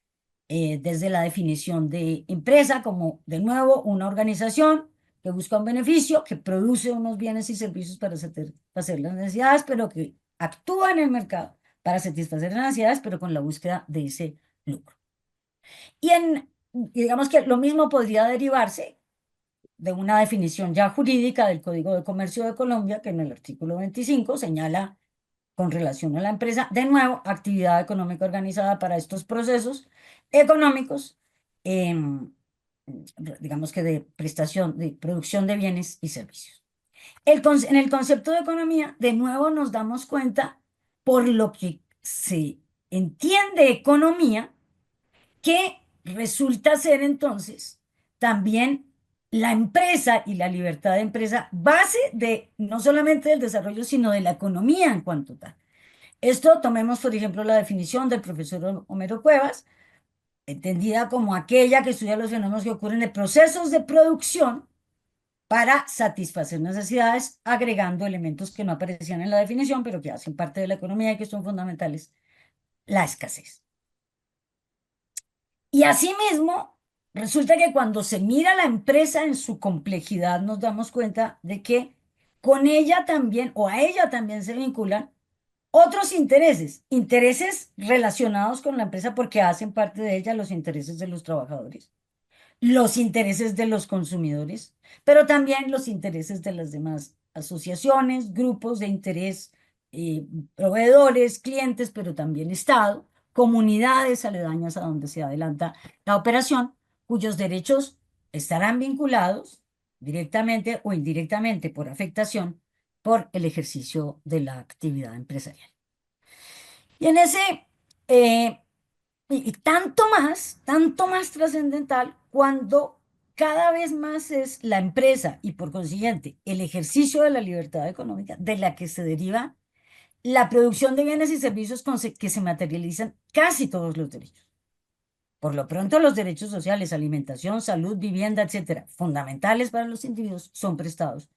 desde la definición de empresa como, de nuevo, una organización que busca un beneficio, que produce unos bienes y servicios para satisfacer las necesidades, pero que actúa en el mercado para satisfacer las necesidades, pero con la búsqueda de ese lucro. Y digamos que lo mismo podría derivarse de una definición ya jurídica del Código de Comercio de Colombia, que en el artículo 25 señala con relación a la empresa, de nuevo, actividad económica organizada para estos procesos económicos, digamos que de prestación, de producción de bienes y servicios. En el concepto de economía, de nuevo nos damos cuenta, por lo que se entiende economía, que resulta ser entonces también la empresa y la libertad de empresa base de no solamente del desarrollo, sino de la economía en cuanto tal. Esto tomemos, por ejemplo, la definición del profesor Homero Cuevas, entendida como aquella que estudia los fenómenos que ocurren en procesos de producción para satisfacer necesidades, agregando elementos que no aparecían en la definición, pero que hacen parte de la economía y que son fundamentales, la escasez. Y asimismo, resulta que cuando se mira la empresa en su complejidad, nos damos cuenta de que con ella también, o a ella también se vinculan otros intereses, intereses relacionados con la empresa porque hacen parte de ella los intereses de los trabajadores, los intereses de los consumidores, pero también los intereses de las demás asociaciones, grupos de interés, proveedores, clientes, pero también Estado, comunidades aledañas a donde se adelanta la operación, cuyos derechos estarán vinculados directamente o indirectamente por afectación por el ejercicio de la actividad empresarial. Y en ese, eh, y tanto más trascendental cuando cada vez más es la empresa y por consiguiente el ejercicio de la libertad económica de la que se deriva la producción de bienes y servicios que se materializan casi todos los derechos. Por lo pronto, los derechos sociales, alimentación, salud, vivienda, etcétera, fundamentales para los individuos, son prestados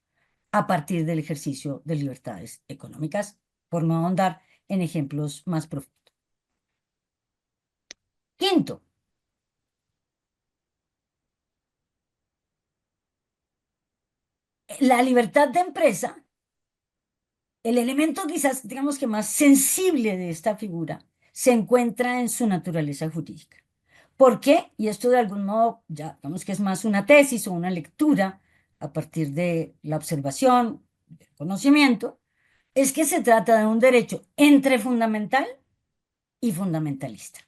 a partir del ejercicio de libertades económicas, por no ahondar en ejemplos más profundos. Quinto, la libertad de empresa, el elemento quizás, digamos que más sensible de esta figura, se encuentra en su naturaleza jurídica. ¿Por qué? Y esto de algún modo, ya digamos que es más una tesis o una lectura a partir de la observación, del conocimiento, es que se trata de un derecho entre fundamental y fundamentalista.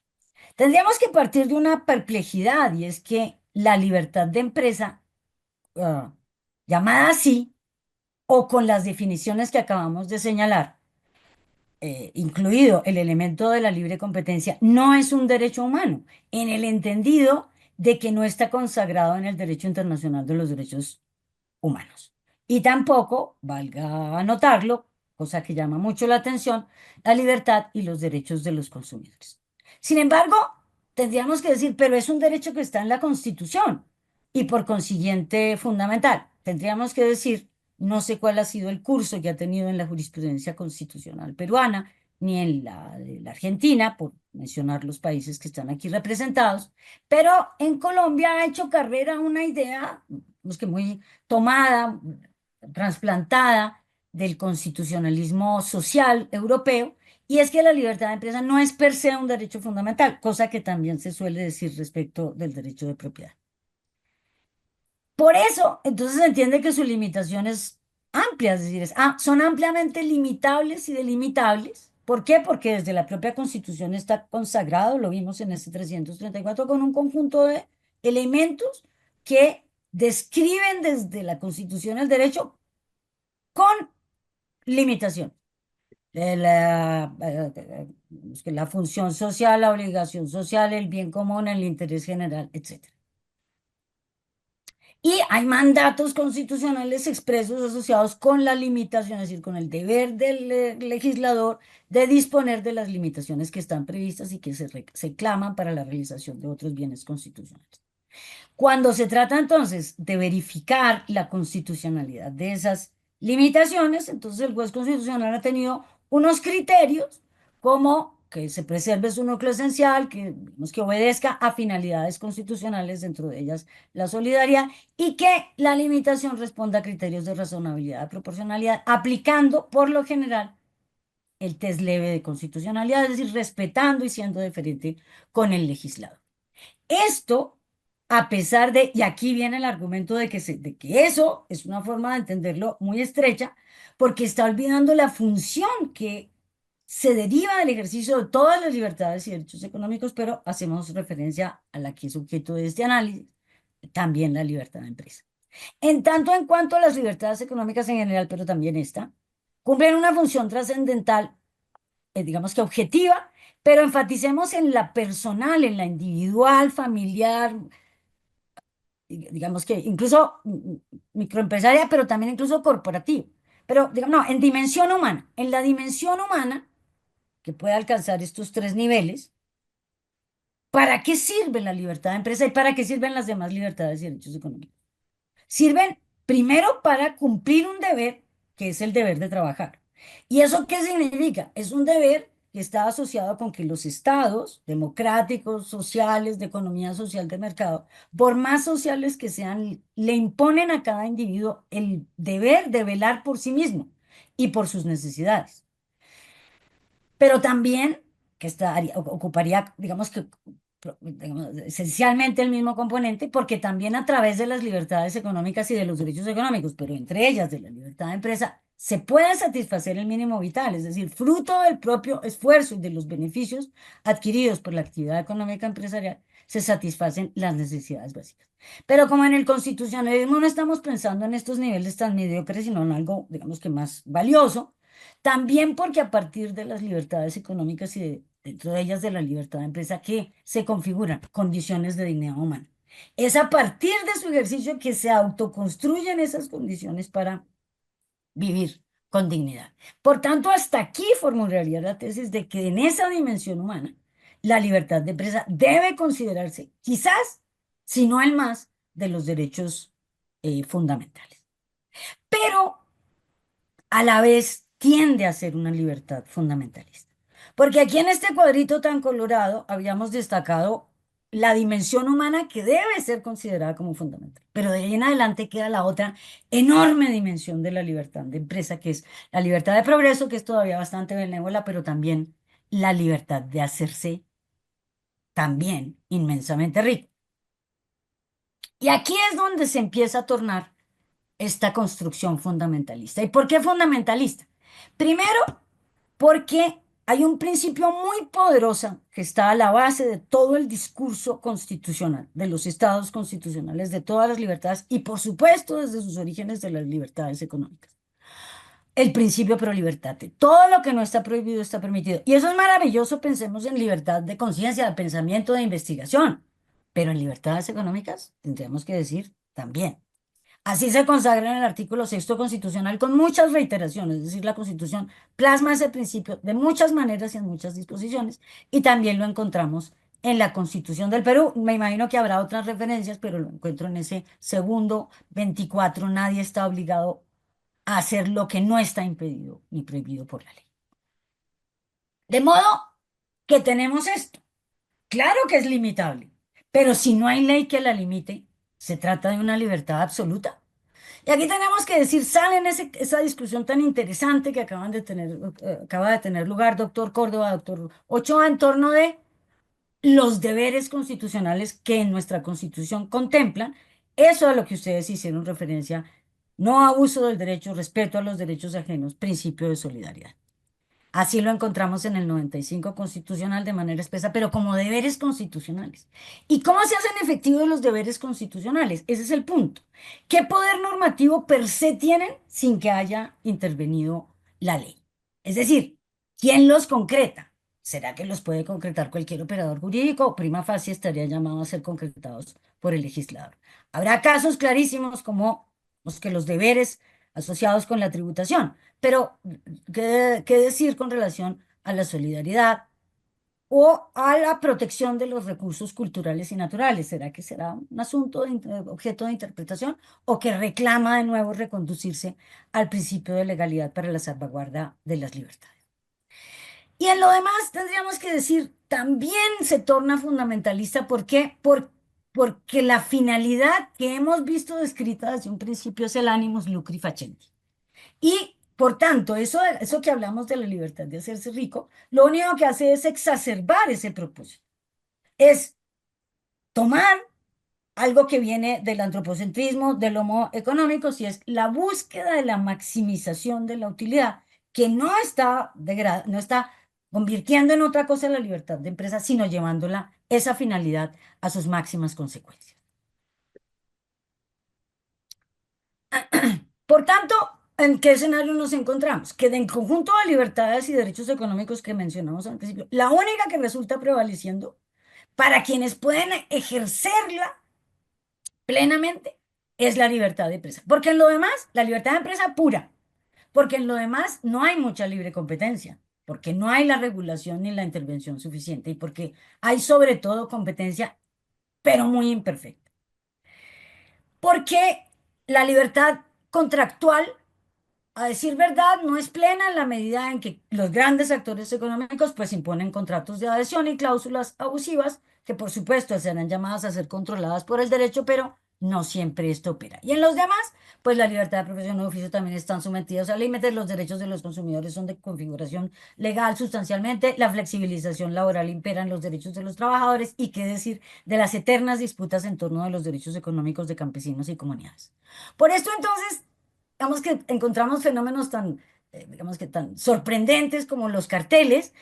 Tendríamos que partir de una perplejidad y es que la libertad de empresa, llamada así, o con las definiciones que acabamos de señalar, incluido el elemento de la libre competencia, no es un derecho humano, en el entendido de que no está consagrado en el derecho internacional de los derechos humanos. Y tampoco, valga anotarlo, cosa que llama mucho la atención, la libertad y los derechos de los consumidores. Sin embargo, tendríamos que decir, pero es un derecho que está en la Constitución y por consiguiente fundamental. Tendríamos que decir, no sé cuál ha sido el curso que ha tenido en la jurisprudencia constitucional peruana, ni en la de la Argentina, por mencionar los países que están aquí representados, pero en Colombia ha hecho carrera una idea, que muy tomada, trasplantada del constitucionalismo social europeo, y es que la libertad de empresa no es per se un derecho fundamental, cosa que también se suele decir respecto del derecho de propiedad. Por eso, entonces se entiende que su limitación es amplia, es decir, son ampliamente limitables y delimitables ¿Por qué? Porque desde la propia Constitución está consagrado, lo vimos en ese 334, con un conjunto de elementos que describen desde la Constitución el derecho con limitación. La función social, la obligación social, el bien común, el interés general, etc. Y hay mandatos constitucionales expresos asociados con la limitación, es decir, con el deber del legislador de disponer de las limitaciones que están previstas y que se claman para la realización de otros bienes constitucionales. Cuando se trata entonces de verificar la constitucionalidad de esas limitaciones, entonces el juez constitucional ha tenido unos criterios como que se preserve su núcleo esencial, digamos, que obedezca a finalidades constitucionales, dentro de ellas la solidaridad, y que la limitación responda a criterios de razonabilidad y proporcionalidad, aplicando por lo general el test leve de constitucionalidad, es decir, respetando y siendo deferente con el legislador. Esto, a pesar de, y aquí viene el argumento de que eso es una forma de entenderlo muy estrecha, porque está olvidando la función que se deriva del ejercicio de todas las libertades y derechos económicos, pero hacemos referencia a la que es objeto de este análisis, también la libertad de empresa. En tanto en cuanto a las libertades económicas en general, pero también esta, cumplen una función trascendental, digamos que objetiva, pero enfaticemos en la personal, en la individual, familiar, digamos que incluso microempresaria, pero también incluso corporativa. Pero, digamos, no, en dimensión humana, en la dimensión humana, que puede alcanzar estos tres niveles, ¿para qué sirve la libertad de empresa y para qué sirven las demás libertades y derechos económicos? Sirven primero para cumplir un deber, que es el deber de trabajar. ¿Y eso qué significa? Es un deber que está asociado con que los estados democráticos, sociales, de economía social de mercado, por más sociales que sean, le imponen a cada individuo el deber de velar por sí mismo y por sus necesidades. Pero también que ocuparía, digamos que esencialmente el mismo componente, porque también a través de las libertades económicas y de los derechos económicos, pero entre ellas de la libertad de empresa, se puede satisfacer el mínimo vital, es decir, fruto del propio esfuerzo y de los beneficios adquiridos por la actividad económica empresarial, se satisfacen las necesidades básicas. Pero como en el constitucionalismo no estamos pensando en estos niveles tan mediocres, sino en algo, digamos que más valioso, también porque a partir de las libertades económicas y dentro de ellas de la libertad de empresa que se configuran condiciones de dignidad humana. Es a partir de su ejercicio que se autoconstruyen esas condiciones para vivir con dignidad. Por tanto, hasta aquí formularía la tesis de que en esa dimensión humana, la libertad de empresa debe considerarse, quizás, si no el más, de los derechos fundamentales. Pero a la vez tiende a ser una libertad fundamentalista. Porque aquí en este cuadrito tan colorado habíamos destacado la dimensión humana que debe ser considerada como fundamental. Pero de ahí en adelante queda la otra enorme dimensión de la libertad de empresa, que es la libertad de progreso, que es todavía bastante benévola, pero también la libertad de hacerse también inmensamente rico. Y aquí es donde se empieza a tornar esta construcción fundamentalista. ¿Y por qué fundamentalista? Primero, porque hay un principio muy poderoso que está a la base de todo el discurso constitucional, de los estados constitucionales, de todas las libertades y, por supuesto, desde sus orígenes de las libertades económicas. El principio pro libertate. Todo lo que no está prohibido está permitido. Y eso es maravilloso, pensemos en libertad de conciencia, de pensamiento, de investigación. Pero en libertades económicas tendríamos que decir también. Así se consagra en el artículo 6º constitucional con muchas reiteraciones, es decir, la Constitución plasma ese principio de muchas maneras y en muchas disposiciones, y también lo encontramos en la Constitución del Perú. Me imagino que habrá otras referencias, pero lo encuentro en ese segundo 24, nadie está obligado a hacer lo que no está impedido ni prohibido por la ley. De modo que tenemos esto. Claro que es limitable, pero si no hay ley que la limite, se trata de una libertad absoluta. Y aquí tenemos que decir, sale en esa discusión tan interesante que acaba de tener lugar, doctor Córdoba, doctor Ochoa, en torno de los deberes constitucionales que en nuestra Constitución contemplan. Eso a lo que ustedes hicieron referencia, no abuso del derecho, respeto a los derechos ajenos, principio de solidaridad. Así lo encontramos en el 95 constitucional de manera expresa, pero como deberes constitucionales. ¿Y cómo se hacen efectivos los deberes constitucionales? Ese es el punto. ¿Qué poder normativo per se tienen sin que haya intervenido la ley? Es decir, ¿quién los concreta? ¿Será que los puede concretar cualquier operador jurídico o prima facie estaría llamado a ser concretados por el legislador? Habrá casos clarísimos como los que los deberes asociados con la tributación, pero ¿qué decir con relación a la solidaridad o a la protección de los recursos culturales y naturales? ¿Será que será un asunto objeto de interpretación o que reclama de nuevo reconducirse al principio de legalidad para la salvaguarda de las libertades? Y en lo demás tendríamos que decir, también se torna fundamentalista. ¿Por qué? Porque la finalidad que hemos visto descrita desde un principio es el animus lucri facienti. Y por tanto, eso que hablamos de la libertad de hacerse rico, lo único que hace es exacerbar ese propósito. Es tomar algo que viene del antropocentrismo, del homo económico, si es la búsqueda de la maximización de la utilidad, que no está convirtiendo en otra cosa la libertad de empresa, sino llevándola esa finalidad a sus máximas consecuencias. Por tanto, ¿en qué escenario nos encontramos? Que del conjunto de libertades y derechos económicos que mencionamos al principio, la única que resulta prevaleciendo para quienes pueden ejercerla plenamente es la libertad de empresa. Porque en lo demás, la libertad de empresa pura, porque en lo demás no hay mucha libre competencia, porque no hay la regulación ni la intervención suficiente y porque hay sobre todo competencia, pero muy imperfecta. Porque la libertad contractual, a decir verdad, no es plena en la medida en que los grandes actores económicos pues imponen contratos de adhesión y cláusulas abusivas que por supuesto serán llamadas a ser controladas por el derecho, pero no siempre esto opera. Y en los demás, pues la libertad de profesión o oficio también están sometidos a límites, los derechos de los consumidores son de configuración legal sustancialmente, la flexibilización laboral impera en los derechos de los trabajadores y qué decir de las eternas disputas en torno a los derechos económicos de campesinos y comunidades. Por esto entonces digamos que encontramos fenómenos tan, digamos que tan sorprendentes como los carteles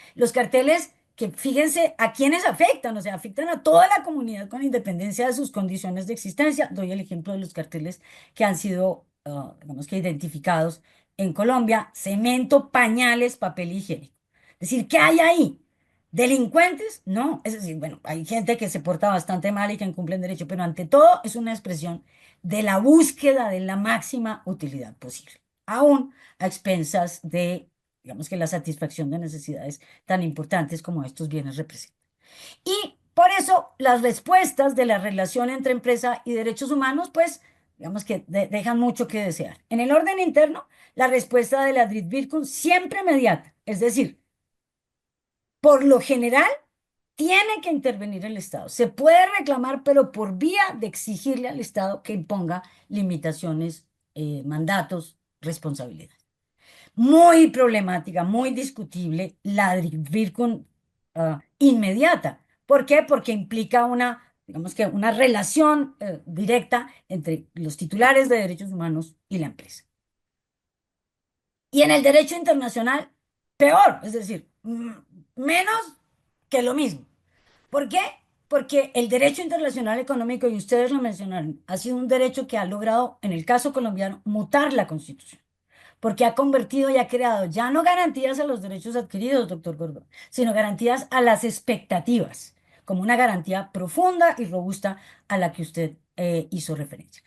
que fíjense a quiénes afectan, o sea, afectan a toda la comunidad con independencia de sus condiciones de existencia. Doy el ejemplo de los carteles que han sido, digamos que identificados en Colombia: cemento, pañales, papel higiénico. Es decir, ¿qué hay ahí? ¿Delincuentes? No, es decir, bueno, hay gente que se porta bastante mal y que incumple el derecho, pero ante todo es una expresión de la búsqueda de la máxima utilidad posible, aún a expensas de, digamos que la satisfacción de necesidades tan importantes como estos bienes representan. Y por eso las respuestas de la relación entre empresa y derechos humanos, pues, digamos que dejan mucho que desear. En el orden interno, la respuesta de la Drittwirkung siempre inmediata, es decir, por lo general, tiene que intervenir el Estado. Se puede reclamar, pero por vía de exigirle al Estado que imponga limitaciones, mandatos, responsabilidades. Muy problemática, muy discutible la Drittwirkung inmediata. ¿Por qué? Porque implica digamos que una relación directa entre los titulares de derechos humanos y la empresa. Y en el derecho internacional, peor, es decir, menos que lo mismo. ¿Por qué? Porque el derecho internacional económico, y ustedes lo mencionaron, ha sido un derecho que ha logrado, en el caso colombiano, mutar la Constitución, porque ha convertido y ha creado ya no garantías a los derechos adquiridos, doctor Gordón, sino garantías a las expectativas, como una garantía profunda y robusta a la que usted hizo referencia.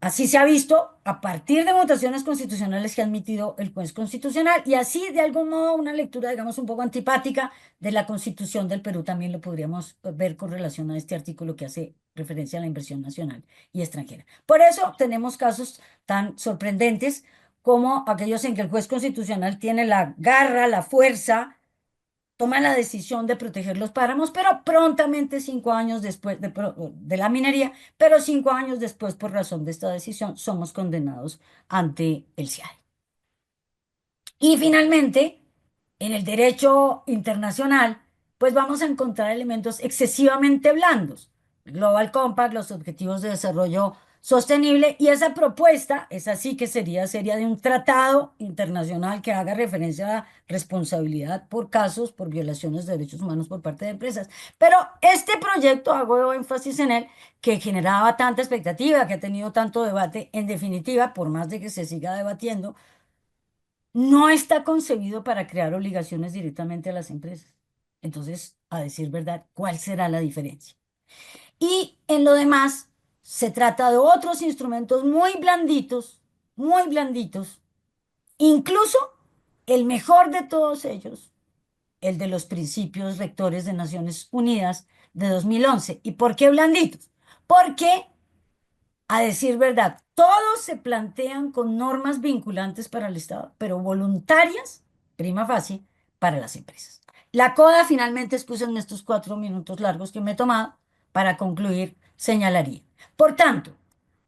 Así se ha visto a partir de votaciones constitucionales que ha admitido el juez constitucional y así de algún modo una lectura, digamos, un poco antipática de la Constitución del Perú también lo podríamos ver con relación a este artículo que hace referencia a la inversión nacional y extranjera. Por eso tenemos casos tan sorprendentes como aquellos en que el juez constitucional tiene la garra, la fuerza, toma la decisión de proteger los páramos, pero prontamente, 5 años después de la minería, pero 5 años después, por razón de esta decisión, somos condenados ante el CIAE. Y finalmente, en el derecho internacional, pues vamos a encontrar elementos excesivamente blandos. El Global Compact, los Objetivos de Desarrollo sostenible, y esa propuesta, esa sí que sería de un tratado internacional que haga referencia a la responsabilidad por casos, por violaciones de derechos humanos por parte de empresas. Pero este proyecto, hago énfasis en él, que generaba tanta expectativa, que ha tenido tanto debate, en definitiva, por más de que se siga debatiendo, no está concebido para crear obligaciones directamente a las empresas. Entonces, a decir verdad, ¿cuál será la diferencia? Y en lo demás, se trata de otros instrumentos muy blanditos, incluso el mejor de todos ellos, el de los principios rectores de Naciones Unidas de 2011. ¿Y por qué blanditos? Porque, a decir verdad, todos se plantean con normas vinculantes para el Estado, pero voluntarias, prima facie, para las empresas. La CODA finalmente expuso en estos 4 minutos largos que me he tomado para concluir, señalaría. Por tanto,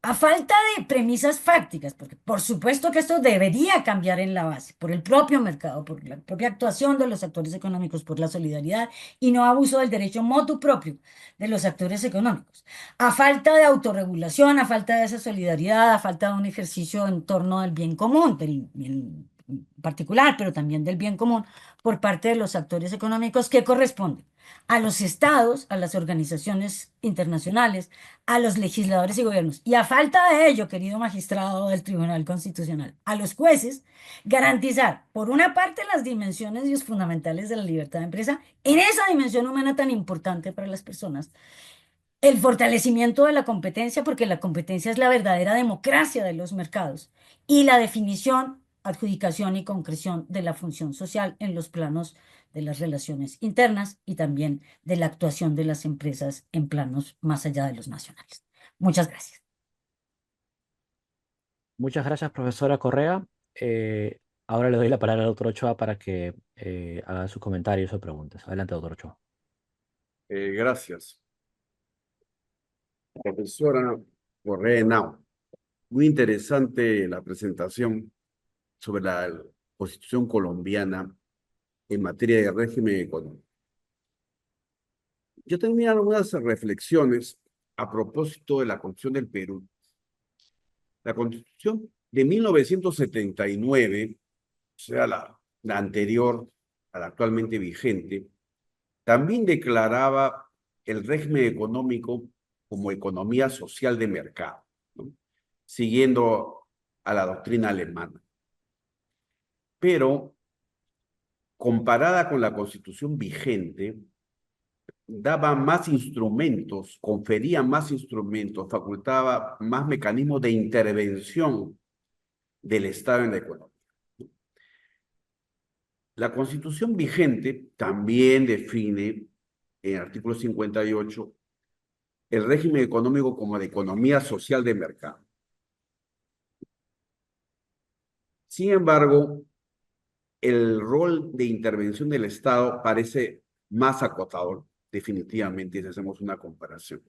a falta de premisas fácticas, porque por supuesto que esto debería cambiar en la base, por el propio mercado, por la propia actuación de los actores económicos, por la solidaridad y no abuso del derecho motu propio de los actores económicos. A falta de autorregulación, a falta de esa solidaridad, a falta de un ejercicio en torno al bien común, del bien particular, pero también del bien común, por parte de los actores económicos que corresponden a los estados, a las organizaciones internacionales, a los legisladores y gobiernos. Y a falta de ello, querido magistrado del Tribunal Constitucional, a los jueces, garantizar, por una parte, las dimensiones fundamentales de la libertad de empresa, en esa dimensión humana tan importante para las personas, el fortalecimiento de la competencia, porque la competencia es la verdadera democracia de los mercados, y la definición, adjudicación y concreción de la función social en los planos de las relaciones internas y también de la actuación de las empresas en planos más allá de los nacionales. Muchas gracias.
Muchas gracias, profesora Correa. Ahora le doy la palabra al doctor Ochoa para que haga sus comentarios o preguntas. Adelante, doctor Ochoa.
Gracias. Profesora Correa Henao, muy interesante la presentación sobre la Constitución colombiana en materia de régimen económico. Yo tenía algunas reflexiones a propósito de la Constitución del Perú. La Constitución de 1979, o sea, la anterior a la actualmente vigente, también declaraba el régimen económico como economía social de mercado, ¿no? Siguiendo a la doctrina alemana. Pero, comparada con la Constitución vigente, daba más instrumentos, confería más instrumentos, facultaba más mecanismos de intervención del Estado en la economía. La Constitución vigente también define en el artículo 58 el régimen económico como de economía social de mercado. Sin embargo, el rol de intervención del Estado parece más acotador, definitivamente, si hacemos una comparación.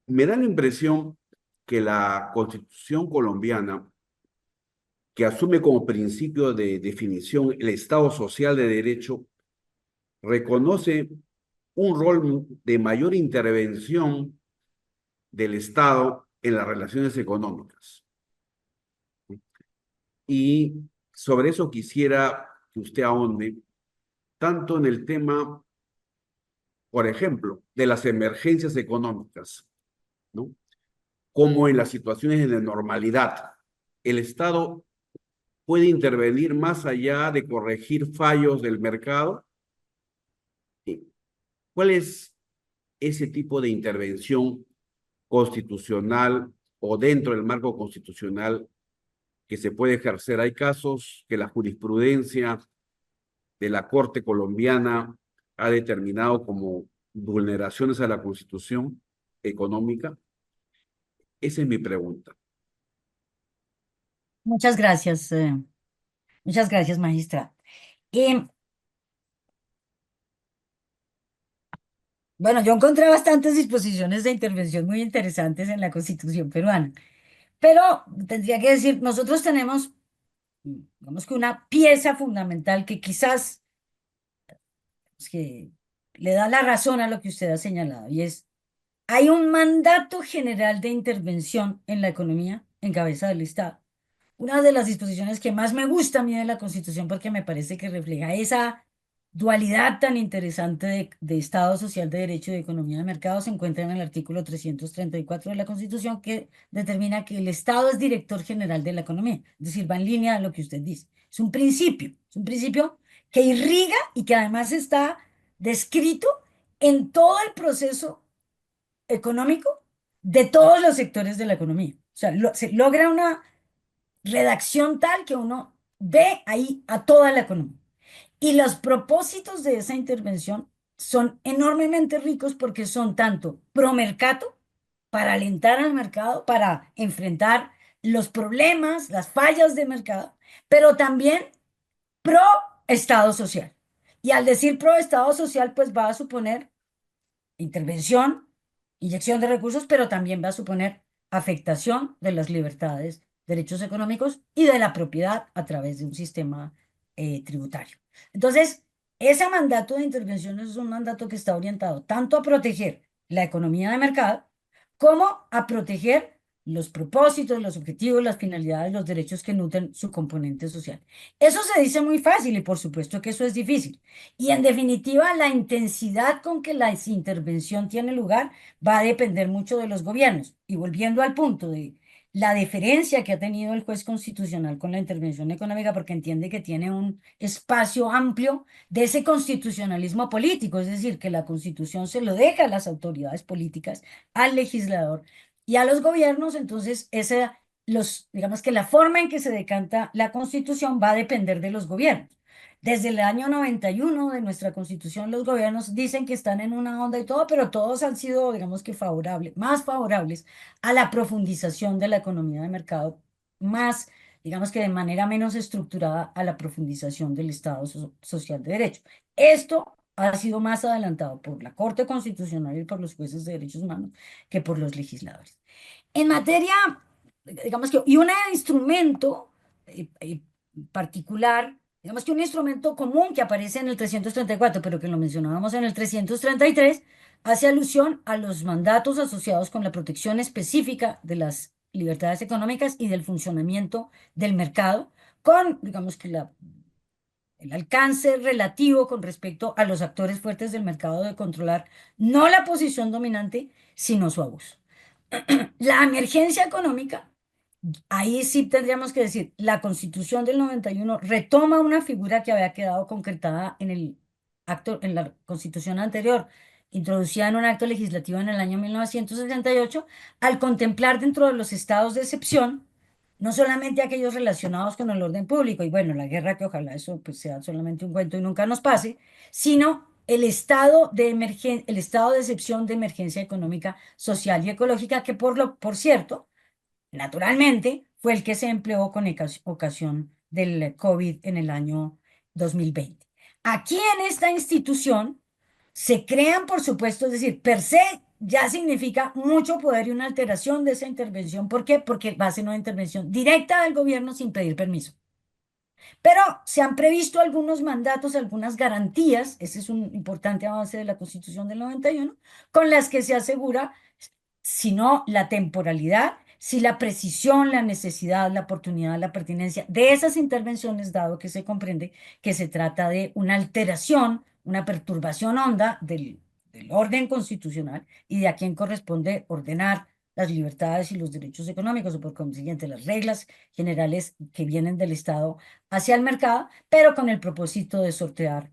Me da la impresión que la Constitución colombiana, que asume como principio de definición el Estado social de derecho, reconoce un rol de mayor intervención del Estado en las relaciones económicas. Y sobre eso quisiera que usted ahonde, tanto en el tema, por ejemplo, de las emergencias económicas, ¿no?, como en las situaciones de normalidad. El Estado puede intervenir más allá de corregir fallos del mercado. ¿Cuál es ese tipo de intervención constitucional o dentro del marco constitucional que se puede ejercer? Hay casos que la jurisprudencia de la Corte colombiana ha determinado como vulneraciones a la Constitución económica. Esa es mi pregunta.
Muchas gracias, magistra. Bueno, yo encontré bastantes disposiciones de intervención muy interesantes en la Constitución peruana, pero tendría que decir, nosotros tenemos, digamos que una pieza fundamental que quizás que le da la razón a lo que usted ha señalado, y es hay un mandato general de intervención en la economía en cabeza del Estado. Una de las disposiciones que más me gusta a mí de la Constitución porque me parece que refleja esa dualidad tan interesante de Estado social de derecho y de economía de mercado se encuentra en el artículo 334 de la Constitución que determina que el Estado es director general de la economía. Es decir, va en línea a lo que usted dice. Es un principio que irriga y que además está descrito en todo el proceso económico de todos los sectores de la economía. O sea, se logra una redacción tal que uno ve ahí a toda la economía. Y los propósitos de esa intervención son enormemente ricos porque son tanto pro mercado, para alentar al mercado, para enfrentar los problemas, las fallas de mercado, pero también pro Estado social. Y al decir pro Estado social, pues va a suponer intervención, inyección de recursos, pero también va a suponer afectación de las libertades, derechos económicos y de la propiedad a través de un sistema tributario. Entonces, ese mandato de intervención es un mandato que está orientado tanto a proteger la economía de mercado como a proteger los propósitos, los objetivos, las finalidades, los derechos que nutren su componente social. Eso se dice muy fácil y por supuesto que eso es difícil. Y en definitiva, la intensidad con que la intervención tiene lugar va a depender mucho de los gobiernos. Y volviendo al punto de la deferencia que ha tenido el juez constitucional con la intervención económica, porque entiende que tiene un espacio amplio de ese constitucionalismo político, es decir, que la constitución se lo deja a las autoridades políticas, al legislador y a los gobiernos, entonces digamos que la forma en que se decanta la constitución va a depender de los gobiernos. Desde el año 91 de nuestra Constitución, los gobiernos dicen que están en una onda y todo, pero todos han sido, digamos que más favorables a la profundización de la economía de mercado, más, digamos que de manera menos estructurada a la profundización del Estado social de derecho. Esto ha sido más adelantado por la Corte Constitucional y por los jueces de derechos humanos que por los legisladores. En materia, digamos que, y un instrumento particular, digamos que un instrumento común que aparece en el 334, pero que lo mencionábamos en el 333, hace alusión a los mandatos asociados con la protección específica de las libertades económicas y del funcionamiento del mercado, con, digamos que el alcance relativo con respecto a los actores fuertes del mercado de controlar no la posición dominante, sino su abuso. La emergencia económica, ahí sí tendríamos que decir, la Constitución del 91 retoma una figura que había quedado concretada en la Constitución anterior, introducida en un acto legislativo en el año 1968, al contemplar dentro de los estados de excepción, no solamente aquellos relacionados con el orden público, y bueno, la guerra, que ojalá eso pues, sea solamente un cuento y nunca nos pase, sino el estado el estado de excepción de emergencia económica, social y ecológica, que por cierto, naturalmente, fue el que se empleó con ocasión del COVID en el año 2020. Aquí en esta institución se crean, por supuesto, es decir, per se ya significa mucho poder y una alteración de esa intervención. ¿Por qué? Porque va a ser una intervención directa del gobierno sin pedir permiso. Pero se han previsto algunos mandatos, algunas garantías, ese es un importante avance de la Constitución del 91, con las que se asegura, si no la temporalidad, si la precisión, la necesidad, la oportunidad, la pertinencia de esas intervenciones, dado que se comprende que se trata de una alteración, una perturbación honda del orden constitucional y de a quien corresponde ordenar las libertades y los derechos económicos, o por consiguiente las reglas generales que vienen del Estado hacia el mercado, pero con el propósito de sortear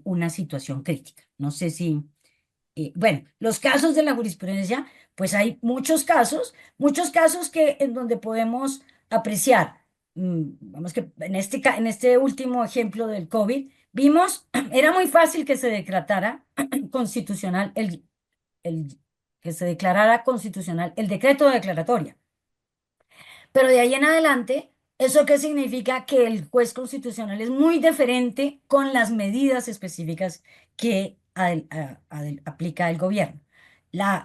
una situación crítica. No sé si, bueno, los casos de la jurisprudencia, pues hay muchos casos que en donde podemos apreciar, vamos que en este último ejemplo del COVID, vimos, era muy fácil que se declarara constitucional que se declarara constitucional el decreto de declaratoria. Pero de ahí en adelante, ¿eso qué significa? Que el juez constitucional es muy deferente con las medidas específicas que aplica el gobierno.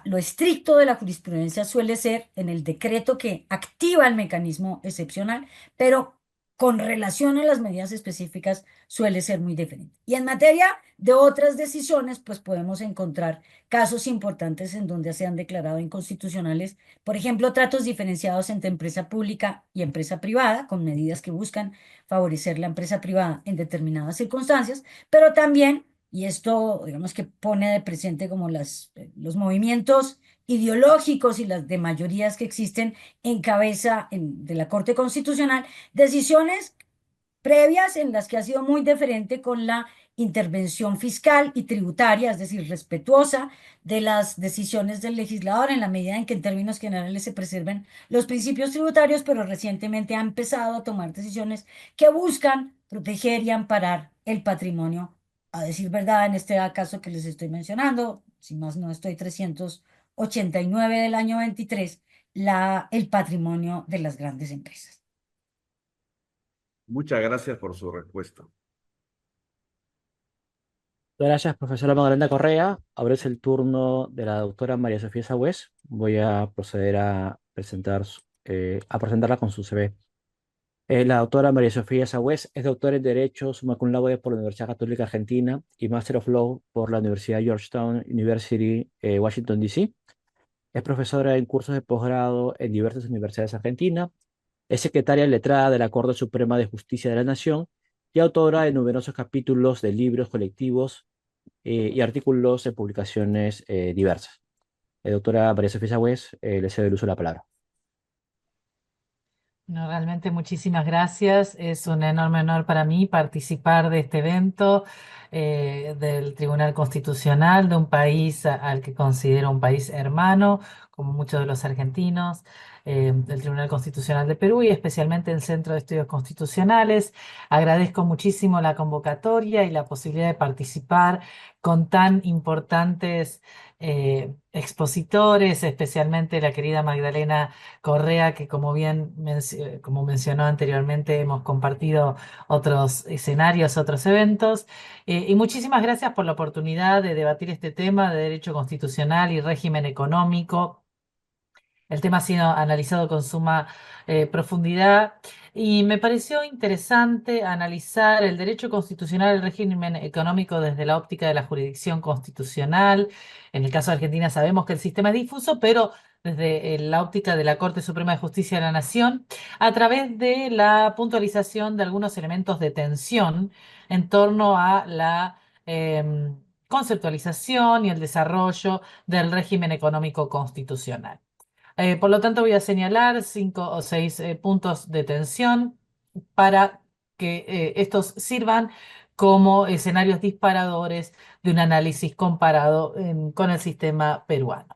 Lo estricto de la jurisprudencia suele ser en el decreto que activa el mecanismo excepcional, pero con relación a las medidas específicas suele ser muy diferente. Y en materia de otras decisiones, pues podemos encontrar casos importantes en donde se han declarado inconstitucionales, por ejemplo, tratos diferenciados entre empresa pública y empresa privada, con medidas que buscan favorecer la empresa privada en determinadas circunstancias, pero también, y esto digamos que pone de presente como los movimientos ideológicos y las de mayorías que existen en cabeza de la Corte Constitucional, decisiones previas en las que ha sido muy diferente con la intervención fiscal y tributaria, es decir, respetuosa de las decisiones del legislador en la medida en que en términos generales se preserven los principios tributarios, pero recientemente ha empezado a tomar decisiones que buscan proteger y amparar el patrimonio, a decir verdad, en este caso que les estoy mencionando, si más no estoy 389 del año 23, el patrimonio de las grandes empresas.
Muchas gracias por su respuesta.
Gracias, profesora Magdalena Correa. Ahora es el turno de la doctora María Sofía Sagüez. Voy a proceder a presentarla con su CV. La doctora María Sofía Sagüez es doctora en Derecho, summa cum laude por la Universidad Católica Argentina y Master of Law por la Universidad Georgetown University, Washington, D.C. Es profesora en cursos de posgrado en diversas universidades argentinas. Es secretaria letrada de la Corte Suprema de Justicia de la Nación y autora de numerosos capítulos de libros colectivos y artículos en publicaciones diversas. Doctora María Sofía Sagüez, le cedo el uso de la palabra.
No, realmente muchísimas gracias. Es un enorme honor para mí participar de este evento del Tribunal Constitucional de un país al que considero un país hermano, como muchos de los argentinos, del Tribunal Constitucional de Perú y especialmente el Centro de Estudios Constitucionales. Agradezco muchísimo la convocatoria y la posibilidad de participar con tan importantes expositores, especialmente la querida Magdalena Correa, que como bien como mencionó anteriormente, hemos compartido otros escenarios, otros eventos. Y muchísimas gracias por la oportunidad de debatir este tema de derecho constitucional y régimen económico. El tema ha sido analizado con suma profundidad y me pareció interesante analizar el derecho constitucional, el régimen económico desde la óptica de la jurisdicción constitucional. En el caso de Argentina sabemos que el sistema es difuso, pero desde la óptica de la Corte Suprema de Justicia de la Nación, a través de la puntualización de algunos elementos de tensión en torno a la conceptualización y el desarrollo del régimen económico constitucional. Por lo tanto, voy a señalar 5 o 6 puntos de tensión para que estos sirvan como escenarios disparadores de un análisis comparado con el sistema peruano.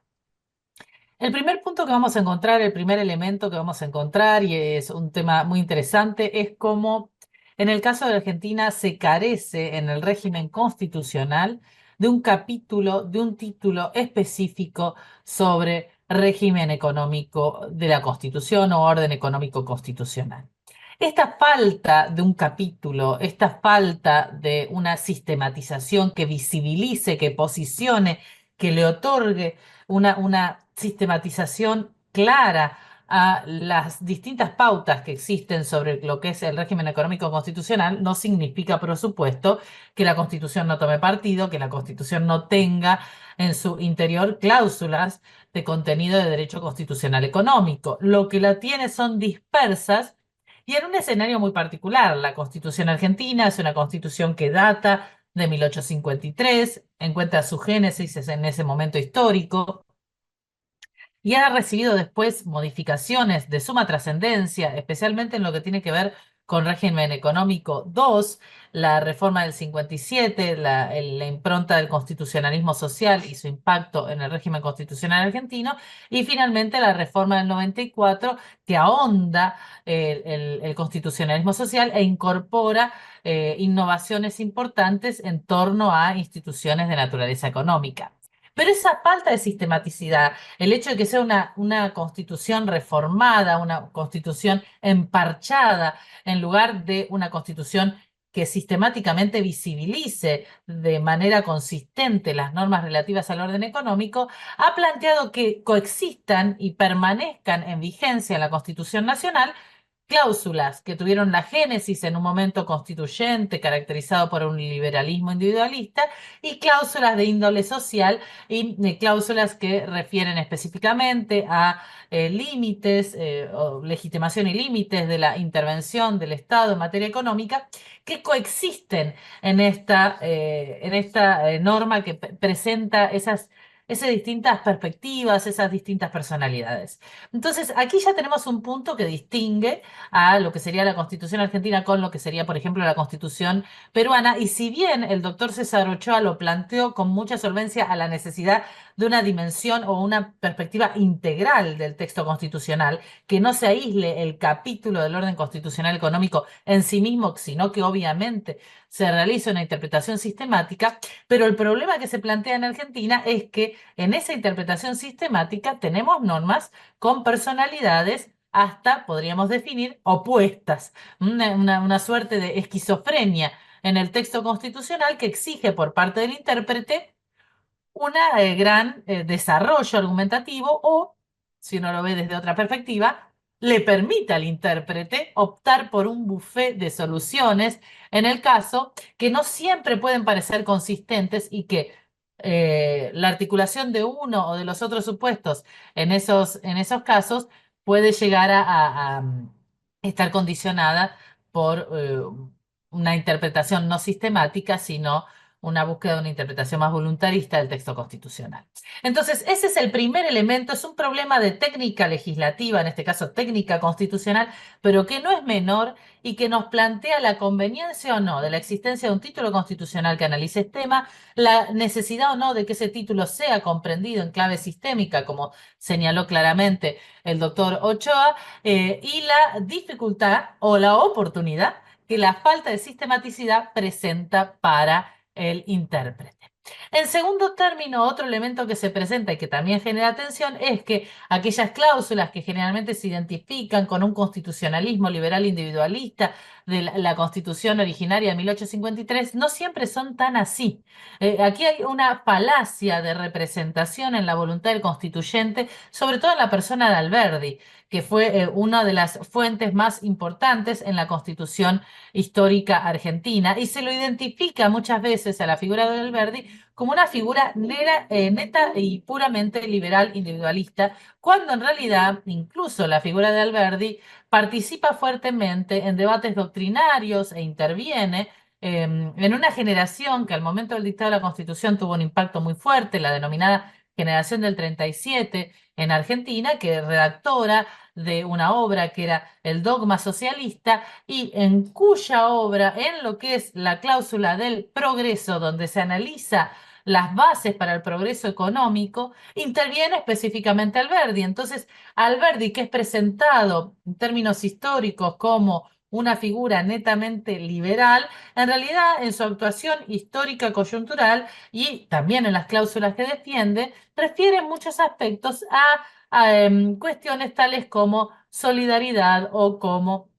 El primer punto que vamos a encontrar, el primer elemento que vamos a encontrar, y es un tema muy interesante, es cómo en el caso de Argentina se carece en el régimen constitucional de un capítulo, de un título específico sobre régimen económico de la Constitución o orden económico constitucional. Esta falta de un capítulo, esta falta de una sistematización que visibilice, que posicione, que le otorgue una sistematización clara a las distintas pautas que existen sobre lo que es el régimen económico constitucional, no significa, por supuesto, que la Constitución no tome partido, que la Constitución no tenga en su interior cláusulas de contenido de derecho constitucional económico. Lo que la tiene son dispersas y en un escenario muy particular. La Constitución argentina es una constitución que data de 1853, encuentra su génesis en ese momento histórico y ha recibido después modificaciones de suma trascendencia, especialmente en lo que tiene que ver con régimen económico 2, la reforma del 57, la impronta del constitucionalismo social y su impacto en el régimen constitucional argentino, y finalmente la reforma del 94, que ahonda el constitucionalismo social e incorpora innovaciones importantes en torno a instituciones de naturaleza económica. Pero esa falta de sistematicidad, el hecho de que sea una constitución reformada, una constitución emparchada, en lugar de una constitución que sistemáticamente visibilice de manera consistente las normas relativas al orden económico, ha planteado que coexistan y permanezcan en vigencia en la Constitución Nacional cláusulas que tuvieron la génesis en un momento constituyente caracterizado por un liberalismo individualista y cláusulas de índole social y cláusulas que refieren específicamente a límites o legitimación y límites de la intervención del Estado en materia económica que coexisten en esta norma que presenta esas distintas perspectivas, esas distintas personalidades. Entonces, aquí ya tenemos un punto que distingue a lo que sería la Constitución argentina con lo que sería, por ejemplo, la Constitución peruana. Y si bien el doctor César Ochoa lo planteó con mucha solvencia a la necesidad de una dimensión o una perspectiva integral del texto constitucional, que no se aísle el capítulo del orden constitucional económico en sí mismo, sino que obviamente se realice una interpretación sistemática, pero el problema que se plantea en Argentina es que en esa interpretación sistemática tenemos normas con personalidades hasta, podríamos definir, opuestas, una suerte de esquizofrenia en el texto constitucional que exige por parte del intérprete un gran desarrollo argumentativo o, si uno lo ve desde otra perspectiva, le permite al intérprete optar por un buffet de soluciones en el caso que no siempre pueden parecer consistentes y que la articulación de uno o de los otros supuestos en esos casos puede llegar a estar condicionada por una interpretación no sistemática, sino una búsqueda de una interpretación más voluntarista del texto constitucional. Entonces, ese es el primer elemento, es un problema de técnica legislativa, en este caso técnica constitucional, pero que no es menor y que nos plantea la conveniencia o no de la existencia de un título constitucional que analice este tema, la necesidad o no de que ese título sea comprendido en clave sistémica, como señaló claramente el doctor Ochoa, y la dificultad o la oportunidad que la falta de sistematicidad presenta para el intérprete. En segundo término, otro elemento que se presenta y que también genera tensión es que aquellas cláusulas que generalmente se identifican con un constitucionalismo liberal individualista de la Constitución originaria de 1853 no siempre son tan así. Aquí hay una falacia de representación en la voluntad del constituyente, sobre todo en la persona de Alberdi, que fue una de las fuentes más importantes en la Constitución histórica argentina, y se lo identifica muchas veces a la figura de Alberdi como una figura neta y puramente liberal individualista, cuando en realidad incluso la figura de Alberdi participa fuertemente en debates doctrinarios e interviene en una generación que al momento del dictado de la Constitución tuvo un impacto muy fuerte, la denominada generación del 37 en Argentina, que redactora de una obra que era el dogma socialista y en cuya obra, en lo que es la cláusula del progreso, donde se analiza las bases para el progreso económico, interviene específicamente Alberdi. Entonces, Alberdi, que es presentado en términos históricos como una figura netamente liberal, en realidad en su actuación histórica coyuntural y también en las cláusulas que defiende, refiere en muchos aspectos a cuestiones tales como solidaridad o como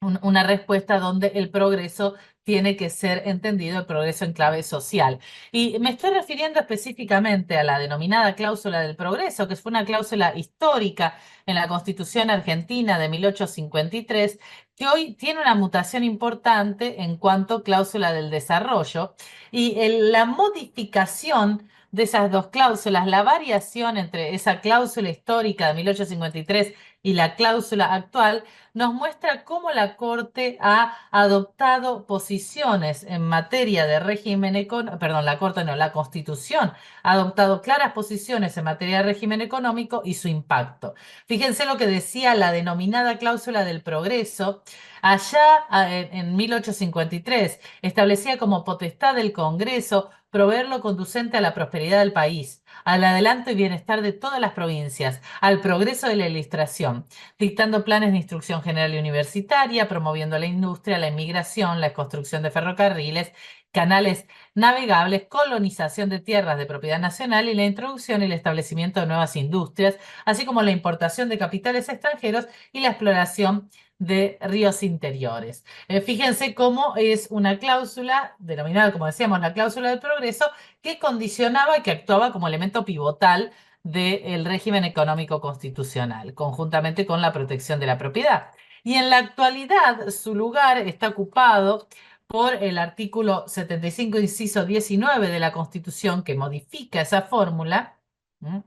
una respuesta donde el progreso tiene que ser entendido, el progreso en clave social. Y me estoy refiriendo específicamente a la denominada cláusula del progreso, que fue una cláusula histórica en la Constitución argentina de 1853, que hoy tiene una mutación importante en cuanto a cláusula del desarrollo. Y la modificación de esas dos cláusulas, la variación entre esa cláusula histórica de 1853 y la cláusula actual, nos muestra cómo la Corte ha adoptado posiciones en materia de régimen económico, perdón, la Corte no, la Constitución ha adoptado claras posiciones en materia de régimen económico y su impacto. Fíjense lo que decía la denominada cláusula del progreso. Allá en 1853 establecía como potestad del Congreso proveer lo conducente a la prosperidad del país, al adelanto y bienestar de todas las provincias, al progreso de la ilustración, dictando planes de instrucción general y universitaria, promoviendo la industria, la inmigración, la construcción de ferrocarriles, canales navegables, colonización de tierras de propiedad nacional y la introducción y el establecimiento de nuevas industrias, así como la importación de capitales extranjeros y la exploración de ríos interiores. Fíjense cómo es una cláusula, denominada, como decíamos, la cláusula del progreso, que condicionaba y que actuaba como elemento pivotal del régimen económico constitucional, conjuntamente con la protección de la propiedad. Y en la actualidad su lugar está ocupado por el artículo 75, inciso 19 de la Constitución, que modifica esa fórmula. ¿Mm?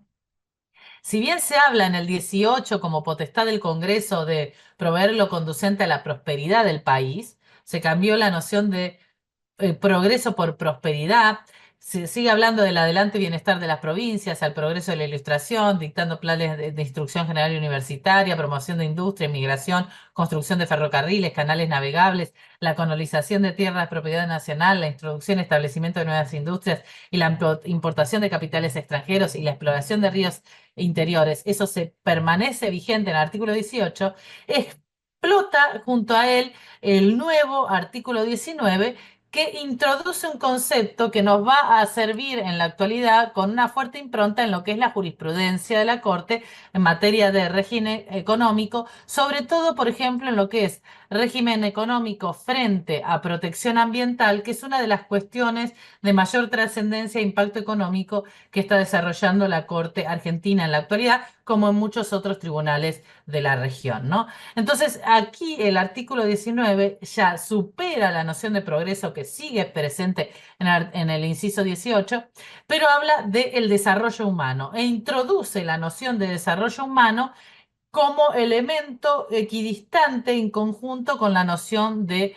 Si bien se habla en el 18 como potestad del Congreso de proveer lo conducente a la prosperidad del país, se cambió la noción de progreso por prosperidad. Se sigue hablando del adelante y bienestar de las provincias, al progreso de la ilustración, dictando planes de instrucción general y universitaria, promoción de industria, inmigración, construcción de ferrocarriles, canales navegables, la colonización de tierras de propiedad nacional, la introducción y establecimiento de nuevas industrias y la importación de capitales extranjeros y la exploración de ríos interiores. Eso se permanece vigente en el artículo 18. Explota junto a él el nuevo artículo 19 que introduce un concepto que nos va a servir en la actualidad con una fuerte impronta en lo que es la jurisprudencia de la Corte en materia de régimen económico, sobre todo, por ejemplo, en lo que es régimen económico frente a protección ambiental, que es una de las cuestiones de mayor trascendencia e impacto económico que está desarrollando la Corte Argentina en la actualidad, como en muchos otros tribunales de la región, ¿no? Entonces, aquí el artículo 19 ya supera la noción de progreso que sigue presente en el inciso 18, pero habla del desarrollo humano e introduce la noción de desarrollo humano como elemento equidistante en conjunto con la noción de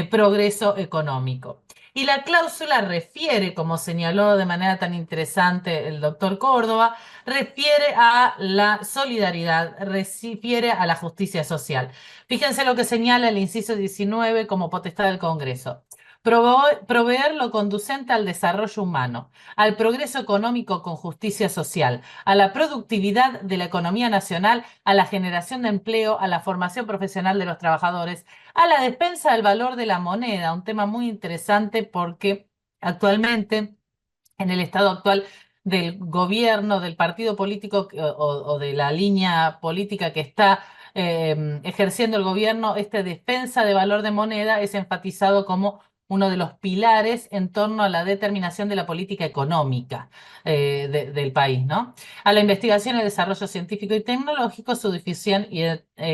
progreso económico. Y la cláusula refiere, como señaló de manera tan interesante el doctor Córdoba, refiere a la solidaridad, refiere a la justicia social. Fíjense lo que señala el inciso 19 como potestad del Congreso. Proveer lo conducente al desarrollo humano, al progreso económico con justicia social, a la productividad de la economía nacional, a la generación de empleo, a la formación profesional de los trabajadores, a la defensa del valor de la moneda, un tema muy interesante porque actualmente, en el estado actual del gobierno, del partido político o de la línea política que está ejerciendo el gobierno, esta defensa de valor de moneda es enfatizado como uno de los pilares en torno a la determinación de la política económica del país, ¿no? A la investigación y desarrollo científico y tecnológico, su difusión y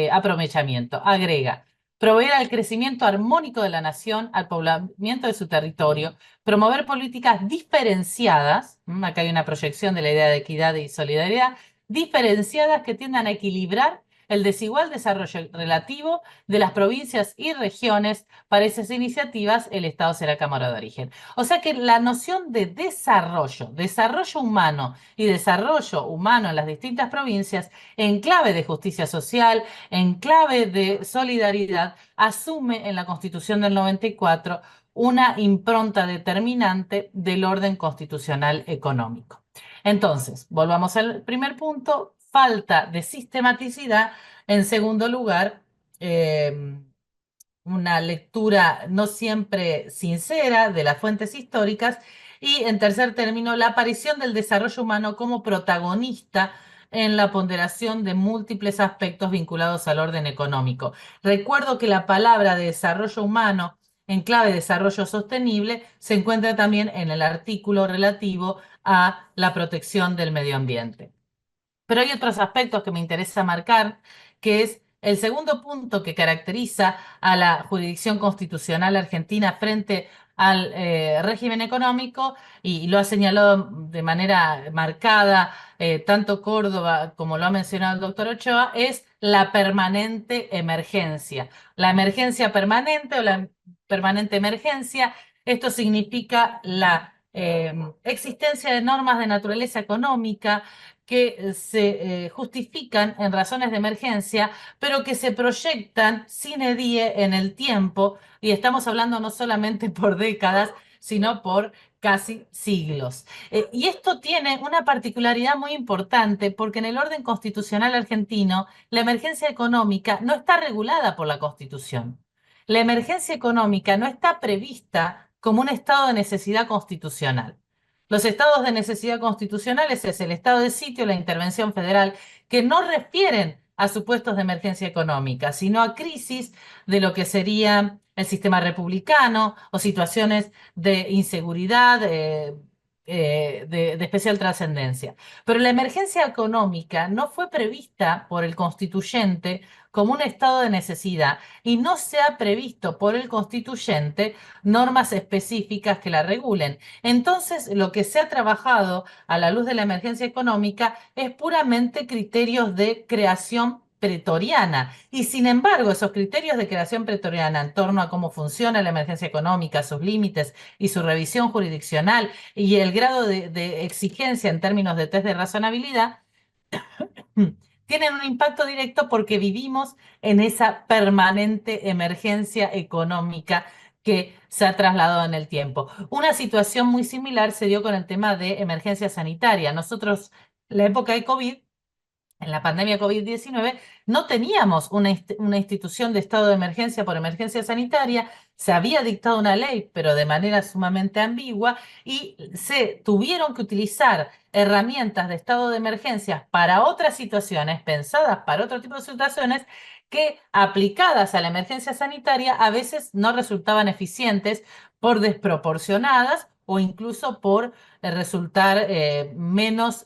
aprovechamiento. Agrega, proveer al crecimiento armónico de la nación, al poblamiento de su territorio, promover políticas diferenciadas, acá hay una proyección de la idea de equidad y solidaridad, diferenciadas que tiendan a equilibrar el desigual desarrollo relativo de las provincias y regiones. Para esas iniciativas, el Estado será cámara de origen. O sea que la noción de desarrollo humano y desarrollo humano en las distintas provincias, en clave de justicia social, en clave de solidaridad, asume en la Constitución del 94 una impronta determinante del orden constitucional económico. Entonces, volvamos al primer punto, falta de sistematicidad. En segundo lugar, una lectura no siempre sincera de las fuentes históricas. Y en tercer término, la aparición del desarrollo humano como protagonista en la ponderación de múltiples aspectos vinculados al orden económico. Recuerdo que la palabra de desarrollo humano en clave de desarrollo sostenible se encuentra también en el artículo relativo a la protección del medio ambiente. Pero hay otros aspectos que me interesa marcar, que es el segundo punto que caracteriza a la jurisdicción constitucional argentina frente al régimen económico, y lo ha señalado de manera marcada tanto Córdoba como lo ha mencionado el doctor Ochoa, es la permanente emergencia. La emergencia permanente o la permanente emergencia, esto significa la existencia de normas de naturaleza económica que se justifican en razones de emergencia, pero que se proyectan sine die en el tiempo, y estamos hablando no solamente por décadas, sino por casi siglos. Y esto tiene una particularidad muy importante porque en el orden constitucional argentino la emergencia económica no está regulada por la Constitución. La emergencia económica no está prevista como un estado de necesidad constitucional. Los estados de necesidad constitucionales es el estado de sitio, la intervención federal, que no refieren a supuestos de emergencia económica, sino a crisis de lo que sería el sistema republicano o situaciones de inseguridad de especial trascendencia. Pero la emergencia económica no fue prevista por el constituyente como un estado de necesidad y no se ha previsto por el constituyente normas específicas que la regulen. Entonces, lo que se ha trabajado a la luz de la emergencia económica es puramente criterios de creación pretoriana. Y sin embargo, esos criterios de creación pretoriana en torno a cómo funciona la emergencia económica, sus límites y su revisión jurisdiccional y el grado de exigencia en términos de test de razonabilidad, tienen un impacto directo porque vivimos en esa permanente emergencia económica que se ha trasladado en el tiempo. Una situación muy similar se dio con el tema de emergencia sanitaria. Nosotros, en la época de COVID, en la pandemia COVID-19, no teníamos una institución de estado de emergencia por emergencia sanitaria, se había dictado una ley, pero de manera sumamente ambigua, y se tuvieron que utilizar herramientas de estado de emergencia para otras situaciones, pensadas para otro tipo de situaciones, que aplicadas a la emergencia sanitaria a veces no resultaban eficientes por desproporcionadas o incluso por resultar menos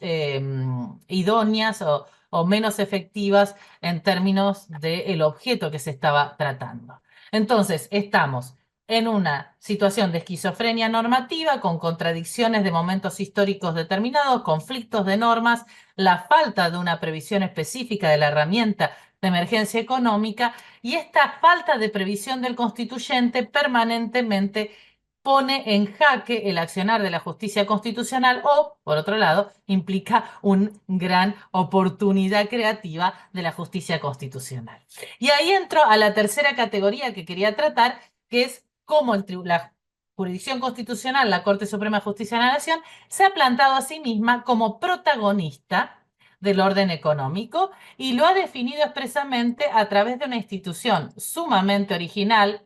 idóneas o menos efectivas en términos del objeto que se estaba tratando. Entonces, estamos en una situación de esquizofrenia normativa, con contradicciones de momentos históricos determinados, conflictos de normas, la falta de una previsión específica de la herramienta de emergencia económica y esta falta de previsión del constituyente permanentemente pone en jaque el accionar de la justicia constitucional o, por otro lado, implica una gran oportunidad creativa de la justicia constitucional. Y ahí entro a la tercera categoría que quería tratar, que es cómo la jurisdicción constitucional, la Corte Suprema de Justicia de la Nación, se ha plantado a sí misma como protagonista del orden económico y lo ha definido expresamente a través de una institución sumamente original.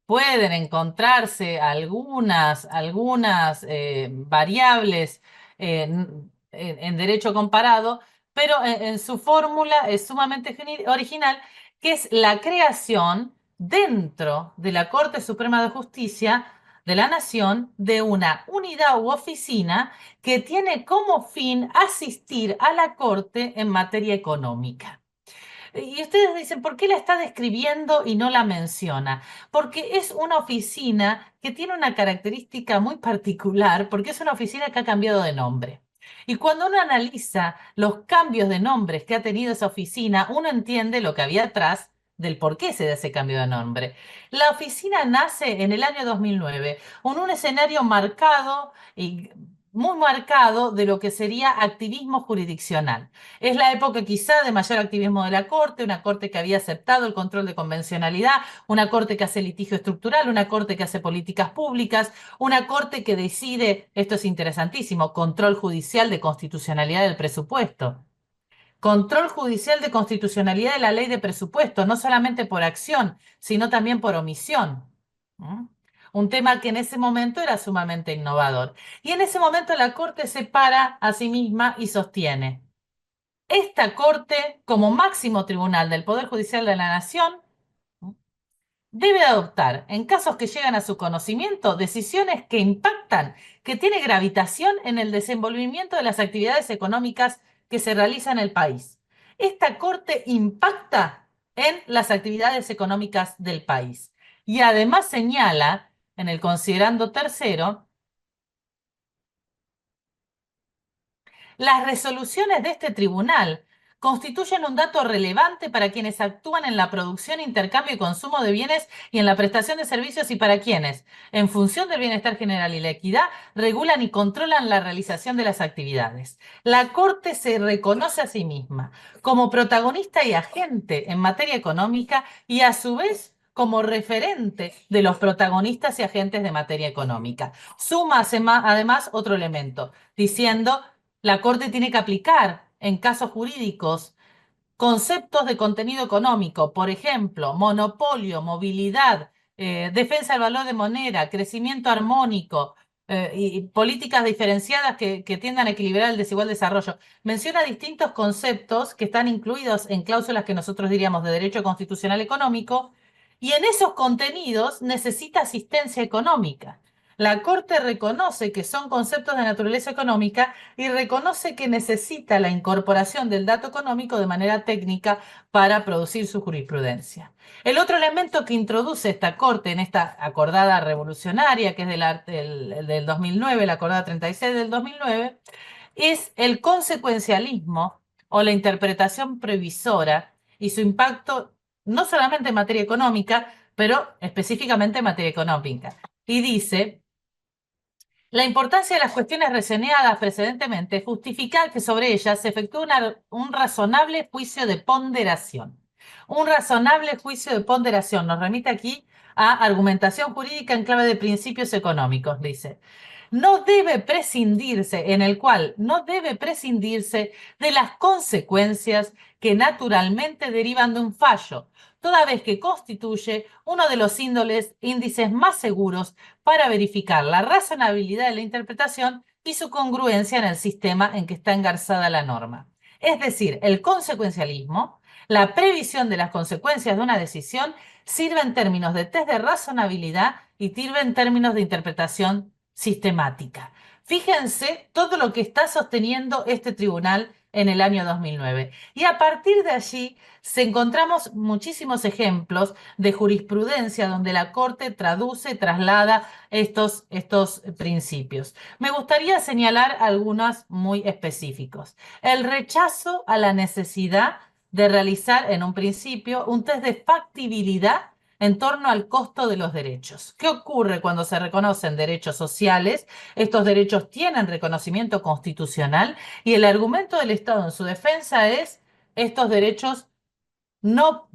Pueden encontrarse algunas variables en derecho comparado, pero en su fórmula es sumamente original, que es la creación dentro de la Corte Suprema de Justicia de la Nación de una unidad u oficina que tiene como fin asistir a la Corte en materia económica. Y ustedes dicen, ¿por qué la está describiendo y no la menciona? Porque es una oficina que tiene una característica muy particular, porque es una oficina que ha cambiado de nombre. Y cuando uno analiza los cambios de nombres que ha tenido esa oficina, uno entiende lo que había atrás del por qué se da ese cambio de nombre. La oficina nace en el año 2009, con un escenario marcado y muy marcado de lo que sería activismo jurisdiccional. Es la época quizá de mayor activismo de la Corte, una Corte que había aceptado el control de convencionalidad, una Corte que hace litigio estructural, una Corte que hace políticas públicas, una Corte que decide, esto es interesantísimo, control judicial de constitucionalidad del presupuesto. Control judicial de constitucionalidad de la ley de presupuesto, no solamente por acción, sino también por omisión. ¿Mm? Un tema que en ese momento era sumamente innovador. Y en ese momento la Corte se para a sí misma y sostiene: esta Corte, como máximo tribunal del Poder Judicial de la Nación, debe adoptar, en casos que llegan a su conocimiento, decisiones que impactan, que tienen gravitación en el desenvolvimiento de las actividades económicas que se realizan en el país. Esta Corte impacta en las actividades económicas del país. Y además señala, en el considerando tercero, las resoluciones de este tribunal constituyen un dato relevante para quienes actúan en la producción, intercambio y consumo de bienes y en la prestación de servicios y para quienes, en función del bienestar general y la equidad, regulan y controlan la realización de las actividades. La Corte se reconoce a sí misma como protagonista y agente en materia económica y a su vez como referente de los protagonistas y agentes de materia económica. Suma además otro elemento, diciendo: la Corte tiene que aplicar en casos jurídicos conceptos de contenido económico, por ejemplo, monopolio, movilidad, defensa del valor de moneda, crecimiento armónico y políticas diferenciadas que tiendan a equilibrar el desigual desarrollo. Menciona distintos conceptos que están incluidos en cláusulas que nosotros diríamos de derecho constitucional económico, y en esos contenidos necesita asistencia económica. La Corte reconoce que son conceptos de naturaleza económica y reconoce que necesita la incorporación del dato económico de manera técnica para producir su jurisprudencia. El otro elemento que introduce esta Corte en esta acordada revolucionaria, que es del 2009, la acordada 36 del 2009, es el consecuencialismo o la interpretación previsora y su impacto no solamente en materia económica, pero específicamente en materia económica. Y dice: la importancia de las cuestiones reseñadas precedentemente justifica que sobre ellas se efectúe un razonable juicio de ponderación. Un razonable juicio de ponderación nos remite aquí a argumentación jurídica en clave de principios económicos, dice. No debe prescindirse, en el cual no debe prescindirse de las consecuencias que naturalmente derivan de un fallo, toda vez que constituye uno de los índices más seguros para verificar la razonabilidad de la interpretación y su congruencia en el sistema en que está engarzada la norma. Es decir, el consecuencialismo, la previsión de las consecuencias de una decisión, sirve en términos de test de razonabilidad y sirve en términos de interpretación sistemática. Fíjense todo lo que está sosteniendo este tribunal en el año 2009. Y a partir de allí encontramos muchísimos ejemplos de jurisprudencia donde la Corte traduce, traslada estos principios. Me gustaría señalar algunos muy específicos. El rechazo a la necesidad de realizar en un principio un test de factibilidad en torno al costo de los derechos. ¿Qué ocurre cuando se reconocen derechos sociales? Estos derechos tienen reconocimiento constitucional y el argumento del Estado en su defensa es: estos derechos no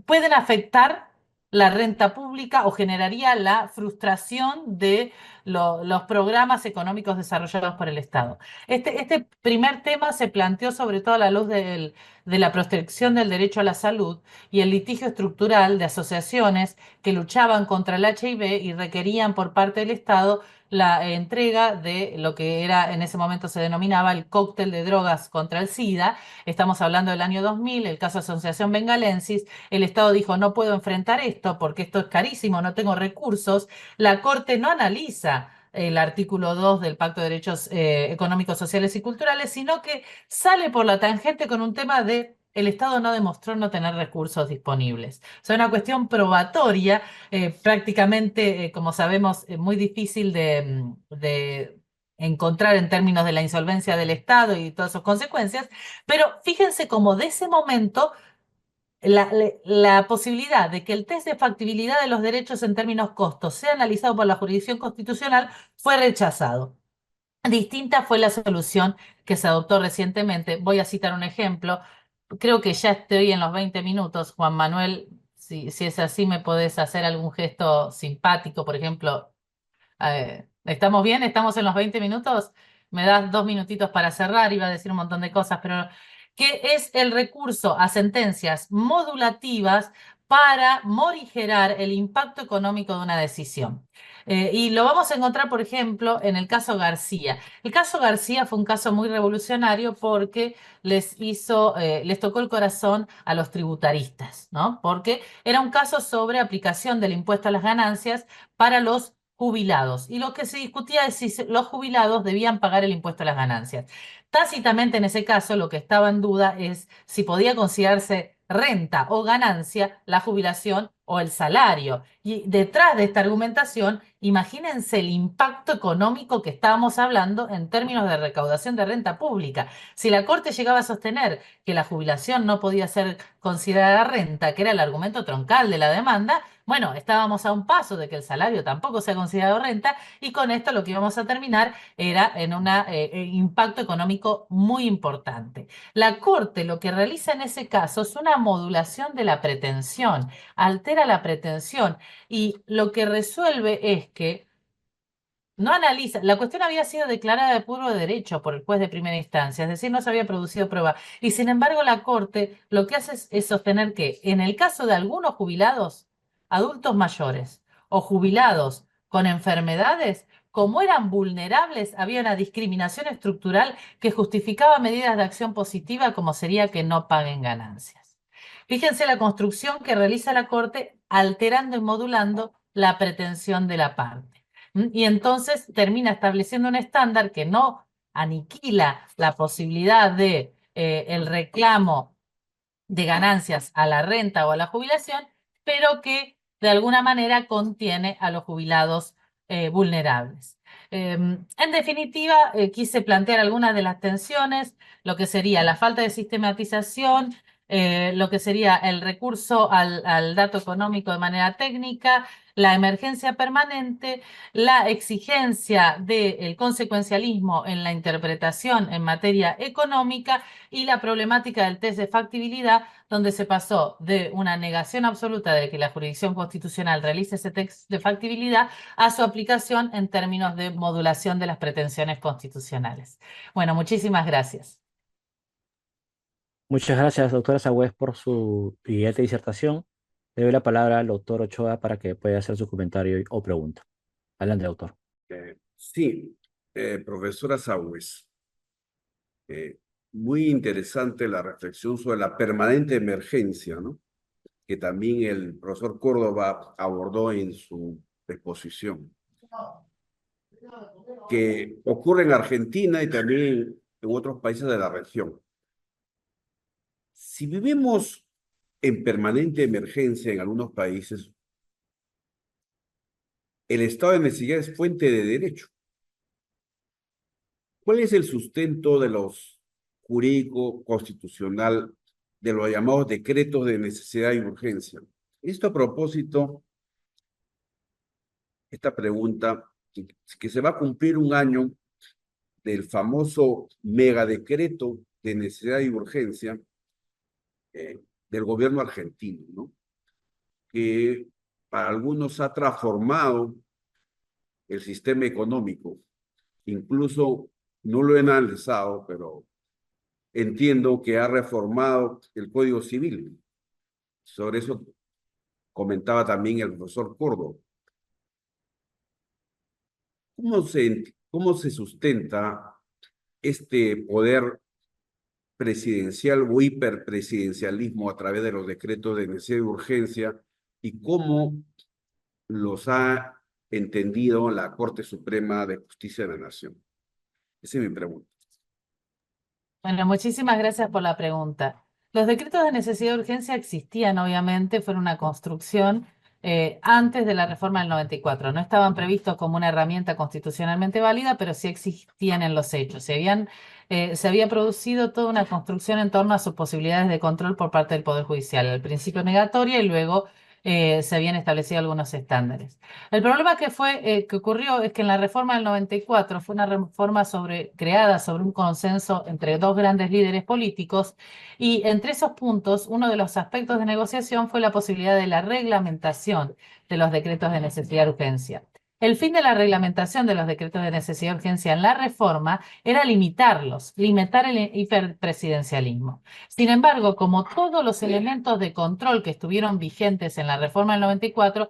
pueden afectar la renta pública o generaría la frustración de los programas económicos desarrollados por el Estado. Este primer tema se planteó sobre todo a la luz de la protección del derecho a la salud y el litigio estructural de asociaciones que luchaban contra el HIV y requerían por parte del Estado la entrega de lo que era en ese momento se denominaba el cóctel de drogas contra el SIDA. Estamos hablando del año 2000, el caso Asociación Bengalensis. El Estado dijo: no puedo enfrentar esto porque esto es carísimo, no tengo recursos. La Corte no analiza el artículo 2 del Pacto de Derechos Económicos, Sociales y Culturales, sino que sale por la tangente con un tema de: el Estado no demostró no tener recursos disponibles. O sea, una cuestión probatoria, prácticamente, como sabemos, muy difícil de encontrar en términos de la insolvencia del Estado y todas sus consecuencias, pero fíjense cómo de ese momento la posibilidad de que el test de factibilidad de los derechos en términos costos sea analizado por la jurisdicción constitucional fue rechazado. Distinta fue la solución que se adoptó recientemente. Voy a citar un ejemplo. Creo que ya estoy en los 20 minutos. Juan Manuel, si es así, me podés hacer algún gesto simpático, por ejemplo. ¿Estamos bien? ¿Estamos en los 20 minutos? Me das 2 minutitos para cerrar, iba a decir un montón de cosas, pero ¿qué es el recurso a sentencias modulativas para morigerar el impacto económico de una decisión? Y lo vamos a encontrar, por ejemplo, en el caso García. El caso García fue un caso muy revolucionario porque les tocó el corazón a los tributaristas, ¿no? Porque era un caso sobre aplicación del impuesto a las ganancias para los jubilados. Y lo que se discutía es si los jubilados debían pagar el impuesto a las ganancias. Tácitamente, en ese caso, lo que estaba en duda es si podía considerarse renta o ganancia la jubilación o el salario. Y detrás de esta argumentación, imagínense el impacto económico que estábamos hablando en términos de recaudación de renta pública. Si la Corte llegaba a sostener que la jubilación no podía ser considerada renta, que era el argumento troncal de la demanda, bueno, estábamos a un paso de que el salario tampoco sea considerado renta y con esto lo que íbamos a terminar era en un impacto económico muy importante. La Corte lo que realiza en ese caso es una modulación de la pretensión, altera la pretensión y lo que resuelve es que no analiza, la cuestión había sido declarada de puro derecho por el juez de primera instancia, es decir, no se había producido prueba. Y sin embargo, la Corte lo que hace es sostener que en el caso de algunos jubilados, adultos mayores o jubilados con enfermedades, como eran vulnerables, había una discriminación estructural que justificaba medidas de acción positiva como sería que no paguen ganancias. Fíjense la construcción que realiza la Corte alterando y modulando la pretensión de la parte. Y entonces termina estableciendo un estándar que no aniquila la posibilidad de el reclamo de ganancias a la renta o a la jubilación, pero que de alguna manera contiene a los jubilados vulnerables. En definitiva, quise plantear algunas de las tensiones, lo que sería la falta de sistematización, lo que sería el recurso al dato económico de manera técnica, la emergencia permanente, la exigencia del consecuencialismo en la interpretación en materia económica y la problemática del test de factibilidad, donde se pasó de una negación absoluta de que la jurisdicción constitucional realice ese test de factibilidad a su aplicación en términos de modulación de las pretensiones constitucionales. Bueno, muchísimas gracias.
Muchas gracias, doctora Sagüez, por su brillante disertación. Le doy la palabra al doctor Ochoa para que pueda hacer su comentario o pregunta. Adelante, doctor.
Sí, profesora Sagüez, muy interesante la reflexión sobre la permanente emergencia, ¿no? Que también el profesor Córdoba abordó en su exposición, que ocurre en Argentina y también en otros países de la región. Si vivimos en permanente emergencia en algunos países, el estado de necesidad es fuente de derecho. ¿Cuál es el sustento de los jurídico constitucional de los llamados decretos de necesidad y urgencia? Esto a propósito, esta pregunta, que se va a cumplir un año del famoso megadecreto de necesidad y urgencia del gobierno argentino, ¿no? Que para algunos ha transformado el sistema económico. Incluso no lo he analizado, pero entiendo que ha reformado el Código Civil. Sobre eso comentaba también el profesor Córdoba. ¿Cómo se sustenta este poder presidencial o hiperpresidencialismo a través de los decretos de necesidad y urgencia y cómo los ha entendido la Corte Suprema de Justicia de la Nación? Esa es mi pregunta.
Bueno, muchísimas gracias por la pregunta. Los decretos de necesidad de urgencia existían, obviamente, fueron una construcción antes de la reforma del 94. No estaban previstos como una herramienta constitucionalmente válida, pero sí existían en los hechos. Se había producido toda una construcción en torno a sus posibilidades de control por parte del Poder Judicial, al principio negatoria y luego se habían establecido algunos estándares. El problema que ocurrió es que en la reforma del 94 fue una reforma creada sobre un consenso entre dos grandes líderes políticos y entre esos puntos, uno de los aspectos de negociación fue la posibilidad de la reglamentación de los decretos de necesidad de urgencia. El fin de la reglamentación de los decretos de necesidad de urgencia en la reforma era limitar el hiperpresidencialismo. Sin embargo, como todos los elementos de control que estuvieron vigentes en la reforma del 94,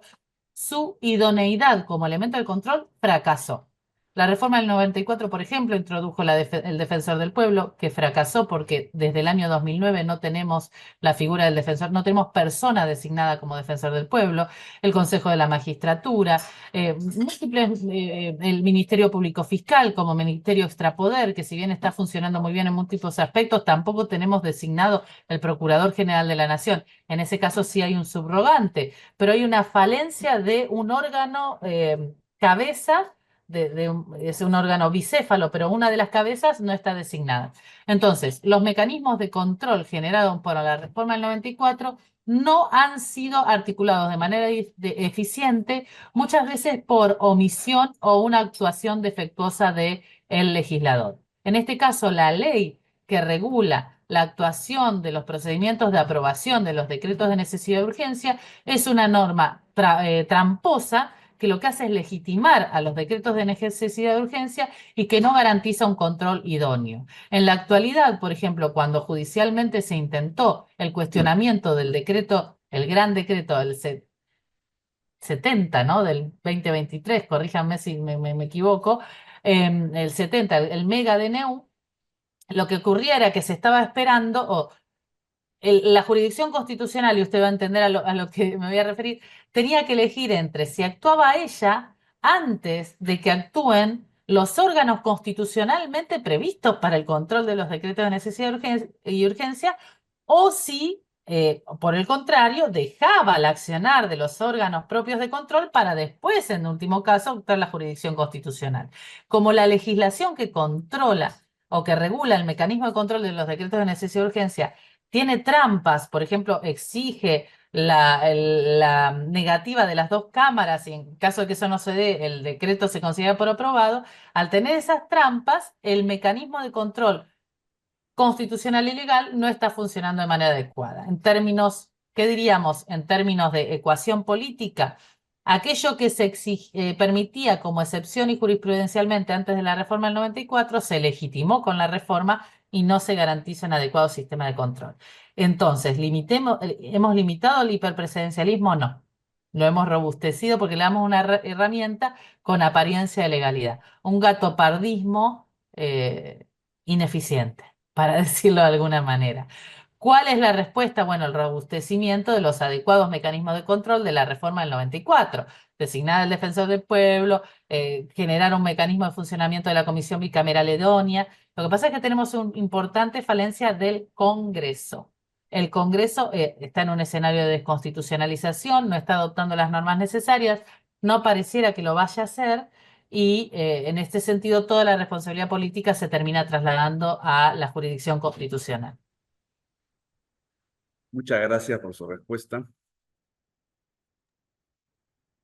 su idoneidad como elemento de control fracasó. La reforma del 94, por ejemplo, introdujo el defensor del pueblo, que fracasó porque desde el año 2009 no tenemos la figura del defensor, no tenemos persona designada como defensor del pueblo, el Consejo de la Magistratura, el Ministerio Público Fiscal como Ministerio Extrapoder, que si bien está funcionando muy bien en múltiples aspectos, tampoco tenemos designado el Procurador General de la Nación. En ese caso sí hay un subrogante, pero hay una falencia de un órgano cabeza, es un órgano bicéfalo, pero una de las cabezas no está designada. Entonces, los mecanismos de control generados por la reforma del 94 no han sido articulados de manera eficiente, muchas veces por omisión o una actuación defectuosa del legislador. En este caso, la ley que regula la actuación de los procedimientos de aprobación de los decretos de necesidad de urgencia es una norma tramposa que lo que hace es legitimar a los decretos de necesidad de urgencia y que no garantiza un control idóneo. En la actualidad, por ejemplo, cuando judicialmente se intentó el cuestionamiento del decreto, el gran decreto del 70, ¿no? Del 2023, corríjanme si me equivoco, el 70, el mega DNU, lo que ocurría era que se estaba esperando, la jurisdicción constitucional, y usted va a entender a lo que me voy a referir, tenía que elegir entre si actuaba ella antes de que actúen los órganos constitucionalmente previstos para el control de los decretos de necesidad y urgencia, o si, por el contrario, dejaba el accionar de los órganos propios de control para después, en último caso, optar la jurisdicción constitucional. Como la legislación que controla o que regula el mecanismo de control de los decretos de necesidad y urgencia tiene trampas, por ejemplo, exige la negativa de las dos cámaras y en caso de que eso no se dé, el decreto se considera por aprobado. Al tener esas trampas, el mecanismo de control constitucional y legal no está funcionando de manera adecuada. En términos, ¿qué diríamos? En términos de ecuación política, aquello que se permitía como excepción y jurisprudencialmente antes de la reforma del 94 se legitimó con la reforma y no se garantiza un adecuado sistema de control. Entonces, ¿hemos limitado el hiperpresidencialismo? No. Lo hemos robustecido porque le damos una herramienta con apariencia de legalidad. Un gatopardismo ineficiente, para decirlo de alguna manera. ¿Cuál es la respuesta? Bueno, el robustecimiento de los adecuados mecanismos de control de la reforma del 94. Designar al defensor del pueblo, generar un mecanismo de funcionamiento de la comisión bicameral idónea. Lo que pasa es que tenemos una importante falencia del Congreso. El Congreso está en un escenario de desconstitucionalización, no está adoptando las normas necesarias, no pareciera que lo vaya a hacer y en este sentido toda la responsabilidad política se termina trasladando a la jurisdicción constitucional.
Muchas gracias por su respuesta.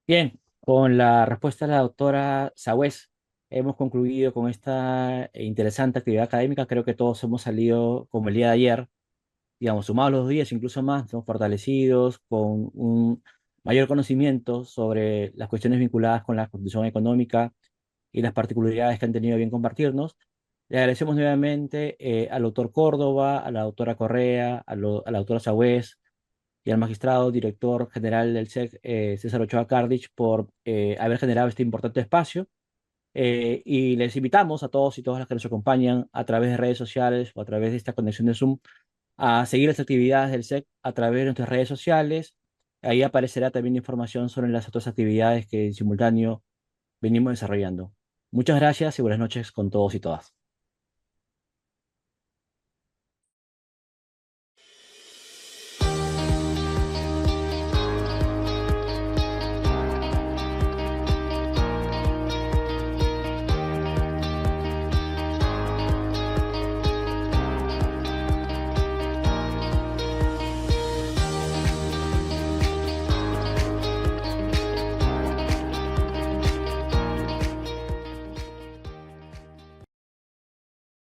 Bien, con la respuesta de la doctora Sagüez, hemos concluido con esta interesante actividad académica. Creo que todos hemos salido, como el día de ayer, digamos, sumados los días, incluso más, ¿no? Fortalecidos, con un mayor conocimiento sobre las cuestiones vinculadas con la constitución económica y las particularidades que han tenido a bien compartirnos. Le agradecemos nuevamente al doctor Córdoba, a la doctora Correa, a la doctora Sagüez y al magistrado director general del SEC, César Ochoa Cardich, por haber generado este importante espacio. Y les invitamos a todos y todas las que nos acompañan a través de redes sociales o a través de esta conexión de Zoom a seguir las actividades del SEC a través de nuestras redes sociales. Ahí aparecerá también información sobre las otras actividades que en simultáneo venimos desarrollando. Muchas gracias y buenas noches con todos y todas.